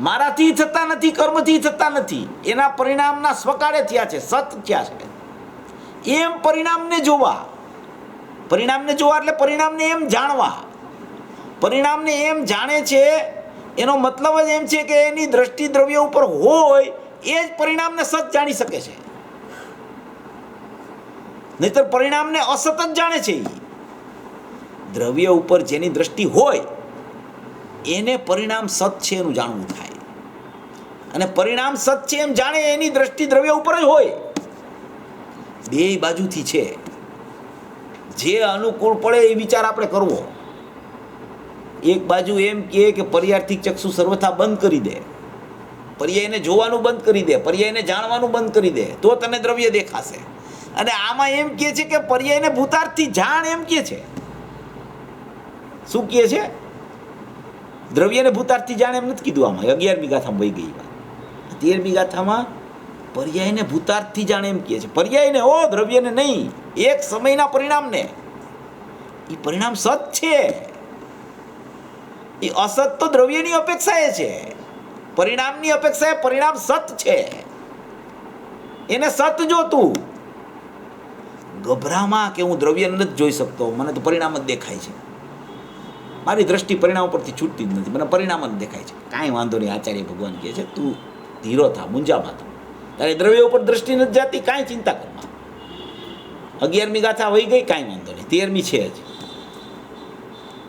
મારાથી થતા નથી, કર્મથી થતા નથી, એના પરિણામના સ્વકાળે થયા છે, સત થયા છે એમ પરિણામને જોવા. પરિણામને જોવા એટલે પરિણામને એમ જાણવા. પરિણામને એમ જાણે છે એનો મતલબ જ એમ છે કે એની દ્રષ્ટિ દ્રવ્ય ઉપર હોય એ જ પરિણામને સત જાણી શકે છે, નહીતર પરિણામને અસત જ જાણે છે. દ્રવ્ય ઉપર જેની દ્રષ્ટિ હોય એને પરિણામ સત છે એનું જાણવું થાય, અને પરિણામ સત છે એમ જાણે એની દ્રષ્ટિ દ્રવ્ય ઉપર જ હોય. બે બાજુથી છે, જે અનુકૂળ પડે એ વિચાર આપણે કરવો. એક બાજુ એમ કે પર્યાર્થિક ચક્ષુ સર્વથા બંધ કરી દે, પર્યાયને જોવાનું બંધ કરી દે, પર્યાયને જાણવાનું બંધ કરી દે, તો તને દ્રવ્ય દેખાશે. અને આમાં એમ કહે છે કે પર્યાયને ભૂતાર્થથી જાણ, એમ કહે છે. શું કહે છે? દ્રવ્યને ભૂતાર્થથી જાણ એમ નથી કીધું. આમાં 11મી ગાથામાં વહી ગઈ વાત. 13મી ગાથામાં પર્યાયને ભૂતાર્થથી જાણે એમ કહે છે. પર્યાયને, દ્રવ્યને નહીં, એક સમયના પરિણામને. એ પરિણામ સત છે, એ અસત તો દ્રવ્યની અપેક્ષાએ છે, પરિણામની અપેક્ષાએ પરિણામ સત છે. એને સત જોતું. ગભરામાં કે હું દ્રવ્ય નથી જોઈ શકતો, મને તો પરિણામ જ દેખાય છે, મારી દ્રષ્ટિ પરિણામ પરથી છૂટતી જ નથી, મને પરિણામ જ દેખાય છે. કાંઈ વાંધો નહીં, આચાર્ય ભગવાન કહે છે તું ધીરો થા, મુંજામાં થા, તારે દ્રવ્ય ઉપર દ્રષ્ટિ નથી જાતી, કાંઈ ચિંતા કરમાં. 11મી ગાથા વહી ગઈ, કાંઈ વાંધો નહીં, 13મી છે જ.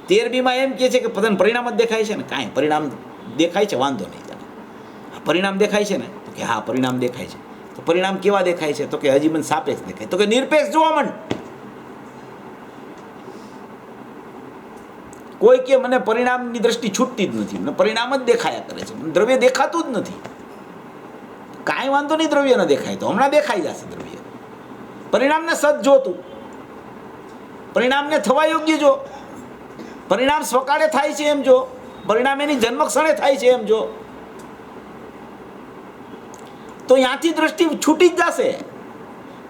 13મીમાં એમ કહે છે કે તને પરિણામ જ દેખાય છે ને, કાંઈ પરિણામ દેખાય છે, વાંધો નહીં તને. પરિણામ દેખાય છે ને? તો કે હા, પરિણામ દેખાય છે. તો પરિણામ કેવા દેખાય છે? તો કે હજી મને સાપેક્ષ દેખાય. તો કે નિરપેક્ષ જોવા માંડ. કોઈ કે મને પરિણામની દ્રષ્ટિ છૂટતી જ નથી, મને પરિણામ જ દેખાયા કરે છે, મને દ્રવ્ય દેખાતું જ નથી. કાંઈ વાંધો નહીં, દ્રવ્ય ન દેખાય તો હમણાં દેખાઈ જશે દ્રવ્ય. પરિણામને સત જોતું, પરિણામને થવા યોગ્ય જો, પરિણામ સ્વકાળે થાય છે એમ જો, પરિણામ એની જન્મ ક્ષણે થાય છે એમ જો, તો ત્યાંથી દ્રષ્ટિ છૂટી જ જશે.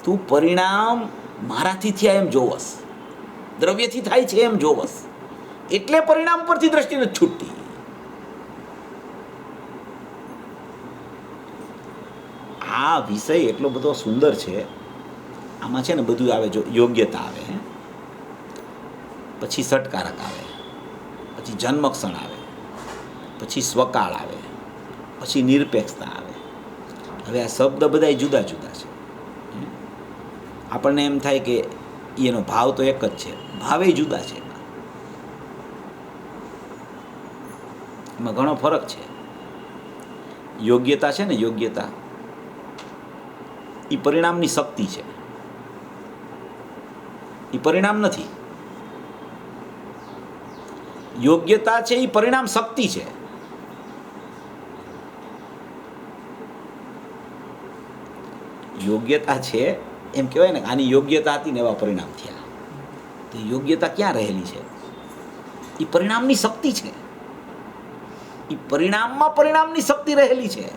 તું પરિણામ મારાથી થયા એમ જોવસ, દ્રવ્યથી થાય છે એમ જોવસ, એટલે પરિણામ પરથી દ્રષ્ટિ નથી છૂટતી. આ વિષય એટલો બધો સુંદર છે. આમાં છે ને બધું આવે, જો યોગ્યતા આવે, પછી સટકારક આવે, પછી જન્મક્ષણ આવે, પછી સ્વકાળ આવે, પછી નિરપેક્ષતા આવે. હવે આ શબ્દ બધા જુદા જુદા છે. આપણને એમ થાય કે એનો ભાવ તો એક જ છે, ભાવે જુદા છે, એમાં ઘણો ફરક છે. યોગ્યતા છે ને, યોગ્યતા એ પરિણામની શક્તિ છે, એ પરિણામ નથી. યોગ્યતા છે એ પરિણામ શક્તિ છે. યોગ્યતા છે એમ કહેવાય ને, આની યોગ્યતા હતી ને એવા પરિણામ થયા. તો યોગ્યતા ક્યાં રહેલી છે? એ પરિણામની શક્તિ છે. એ પરિણામમાં પરિણામની શક્તિ રહેલી છે.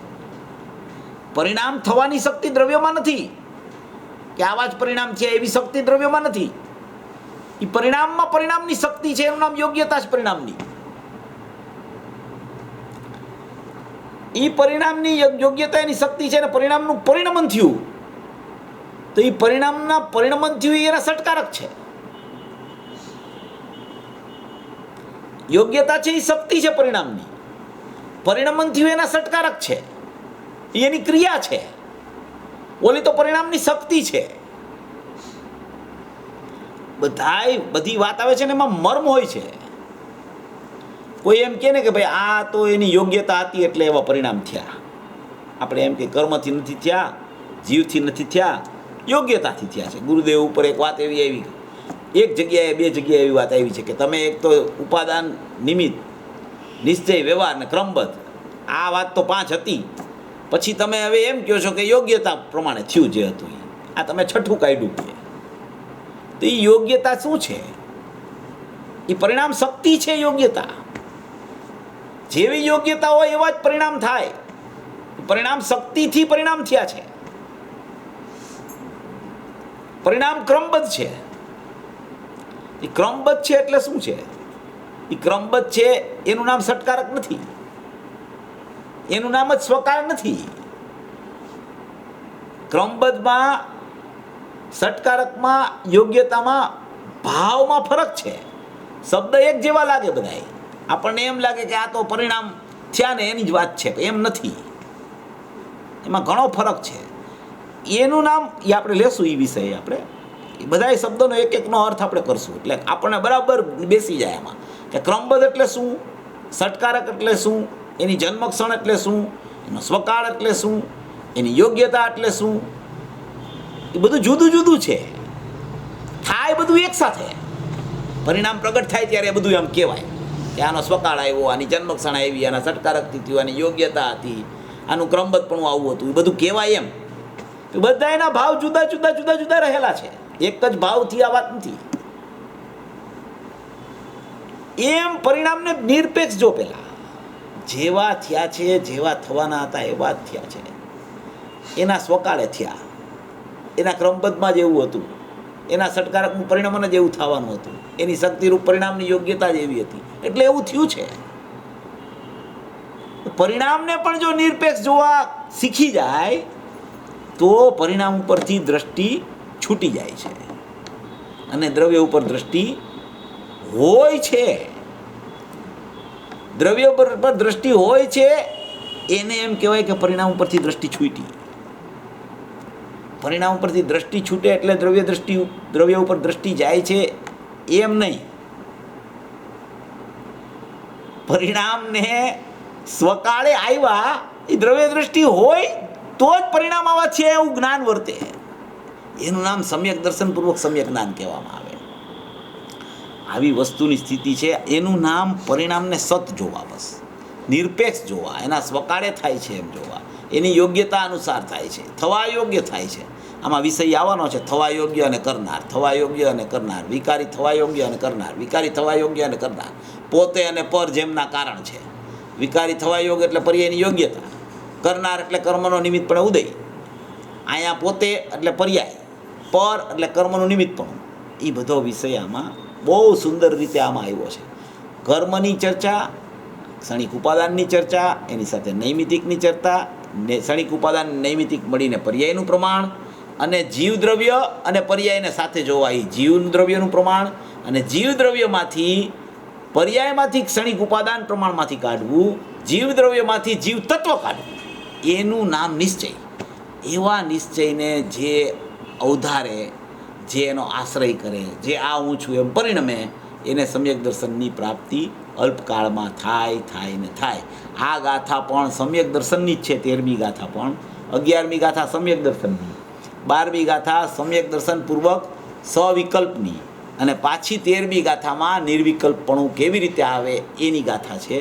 પરિણામ થવાની શક્તિ દ્રવ્યમાં નથી, કે આવા જ પરિણામ છે એવી શક્તિ દ્રવ્યમાં નથી. એ પરિણામમાં પરિણામની શક્તિ છે, એનું નામ યોગ્યતા જ પરિણામની. એ પરિણામની યોગ્યતા એની શક્તિ છે, અને પરિણામનું પરિણમન થયું, તો એ પરિણામના પરિણમન થયું એના સટકારક છે. યોગ્યતા છે એ શક્તિ છે પરિણામની, પરિણમન થયું એના સટકારક છે, એની ક્રિયા છે. ઓલી તો પરિણામની શક્તિ છે. બધી વાત આવે છે ને એમાં મર્મ હોય છે. કોઈ એમ કહે ને કે ભાઈ આ તો એની યોગ્યતા હતી એટલે એવા પરિણામ થયા. આપણે એમ કે કર્મથી નથી થયા, જીવથી નથી થયા, યોગ્યતાથી થયા છે. ગુરુદેવ ઉપર એક વાત એવી આવી, એક જગ્યાએ બે જગ્યાએ એવી વાત આવી છે કે તમે એક તો ઉપાદાન, નિમિત્ત, નિશ્ચય, વ્યવહાર ને ક્રમબદ્ધ, આ વાત તો 5 હતી. પછી તમે હવે એમ કહો છો કે યોગ્યતા પ્રમાણે થયું જે હતું, આ તમે 6ઠું કાઢ્યું. તો એ યોગ્યતા શું છે? એ પરિણામ શક્તિ છે, યોગ્યતા. જેવી યોગ્યતા હોય એવા જ પરિણામ થાય. પરિણામ શક્તિથી પરિણામ થયા છે. પરિણામ ક્રમબદ્ધ છે. એ ક્રમબદ્ધ છે એટલે શું છે? એ ક્રમબદ્ધ છે એનું નામ ષટકારક નથી, એનું નામ જ સ્વકાર નથી. ક્રમબદ્ધમાં, ષટકારકમાં, યોગ્યતામાં, ભાવમાં ફરક છે. શબ્દ એક જેવા લાગે બધાય, આપણને એમ લાગે કે આ તો પરિણામ થયા ને એની જ વાત છે, એમ નથી. એમાં ઘણો ફરક છે. એનું નામ એ આપણે લેશું, એ વિષય આપણે એ બધા શબ્દોનો એક એકનો અર્થ આપણે કરશું, એટલે આપણને બરાબર બેસી જાય એમાં કે ક્રમબદ્ધ એટલે શું, ષટકારક એટલે શું, એની જન્મક્ષણ એટલે શું, એનો સ્વકાળ એટલે શું, એની યોગ્યતા એટલે શું. એ બધું જુદું જુદું છે. થાય બધું એક સાથે. પરિણામ પ્રગટ થાય ત્યારે બધું એમ કહેવાય કે આનો સ્વકાળ આવ્યો, આની જન્મક્ષણ આવી, આના ષટકારકથી થયું, આની યોગ્યતા હતી, આનું ક્રમબદ્ધપણું આવું હતું, એ બધું કહેવાય એમ. બધા એના ભાવ જુદા જુદા જુદા જુદા રહેલા છે. એક જ ભાવથી આ વાત નથી. એમ પરિણામને નિરપેક્ષ જો, પેલા જેવા થયા છે, જેવા થવાના હતા એવા જ થયા છે. એના સ્વકાળે થયા, એના ક્રમબદ્ધમાં જ એવું હતું, એના ષટકારકનું પરિણામ જ એવું થવાનું હતું, એની શક્તિરૂપ પરિણામની યોગ્યતા જ એવી હતી, એટલે એવું થયું છે. પરિણામને પણ જો નિરપેક્ષ જોવા શીખી જાય તો પરિણામ ઉપરથી દ્રષ્ટિ છૂટી જાય છે અને દ્રવ્ય ઉપર દ્રષ્ટિ હોય છે. દ્રવ્ય પર દ્રષ્ટિ હોય છે એને એમ કહેવાય કે પરિણામ ઉપરથી દ્રષ્ટિ છૂટી. પરિણામ ઉપરથી દ્રષ્ટિ છૂટે એટલે દ્રવ્ય ઉપર દ્રષ્ટિ જાય છે એમ નહીં. પરિણામને સ્વકાળે આવ્યા એ દ્રવ્ય દ્રષ્ટિ હોય તો જ પરિણામ આવા છે એવું જ્ઞાન વર્તે. એનું નામ સમ્યક દર્શનપૂર્વક સમ્યક જ્ઞાન કહેવામાં આવે. આવી વસ્તુની સ્થિતિ છે, એનું નામ પરિણામને સત જોવા, બસ નિરપેક્ષ જોવા, એના સ્વકાળે થાય છે એમ જોવા, એની યોગ્યતા અનુસાર થાય છે, થવા યોગ્ય થાય છે. આમાં વિષય આવવાનો છે થવા યોગ્ય અને કરનાર, થવા યોગ્ય અને કરનાર, વિકારી થવા યોગ્ય અને કરનાર, વિકારી થવા યોગ્ય અને કરનાર. પોતે અને પર જેમના કારણ છે. વિકારી થવા યોગ્ય એટલે પર્યાયની યોગ્યતા, કરનાર એટલે કર્મનો નિમિત્તપણે ઉદય. અહીંયા પોતે એટલે પર્યાય, પર એટલે કર્મનું નિમિત્તપણું. એ બધો વિષય આમાં બહુ સુંદર રીતે આમાં આવ્યો છે. કર્મની ચર્ચા, ક્ષણિક ઉપાદાનની ચર્ચા, એની સાથે નૈમિતિકની ચર્ચા, ક્ષણિક ઉપાદાન નૈમિતિક મળીને પર્યાયનું પ્રમાણ, અને જીવદ્રવ્ય અને પર્યાયને સાથે જોવા એ જીવદ્રવ્યનું પ્રમાણ, અને જીવદ્રવ્યમાંથી પર્યાયમાંથી ક્ષણિક ઉપાદાન પ્રમાણમાંથી કાઢવું, જીવદ્રવ્યમાંથી જીવ તત્વ કાઢવું, એનું નામ નિશ્ચય. એવા નિશ્ચયને જે અવધારે, જે એનો આશ્રય કરે, જે આ હું છું એમ પરિણમે, એને સમ્યક દર્શનની પ્રાપ્તિ અલ્પકાળમાં થાય ને થાય. આ ગાથા પણ સમ્યક દર્શનની જ છે. 13મી ગાથા પણ, 11મી ગાથા સમ્યક દર્શનની, 12મી ગાથા સમ્યક દર્શનપૂર્વક સવિકલ્પની, અને પાછી 13મી ગાથામાં નિર્વિકલ્પપણું કેવી રીતે આવે એની ગાથા છે.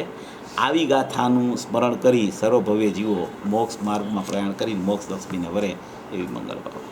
આવી ગાથાનું સ્મરણ કરી સર્વભવ્ય જીવો મોક્ષ માર્ગમાં પ્રયાણ કરી મોક્ષ લક્ષ્મીને વરે એવી મંગળ ભાવ.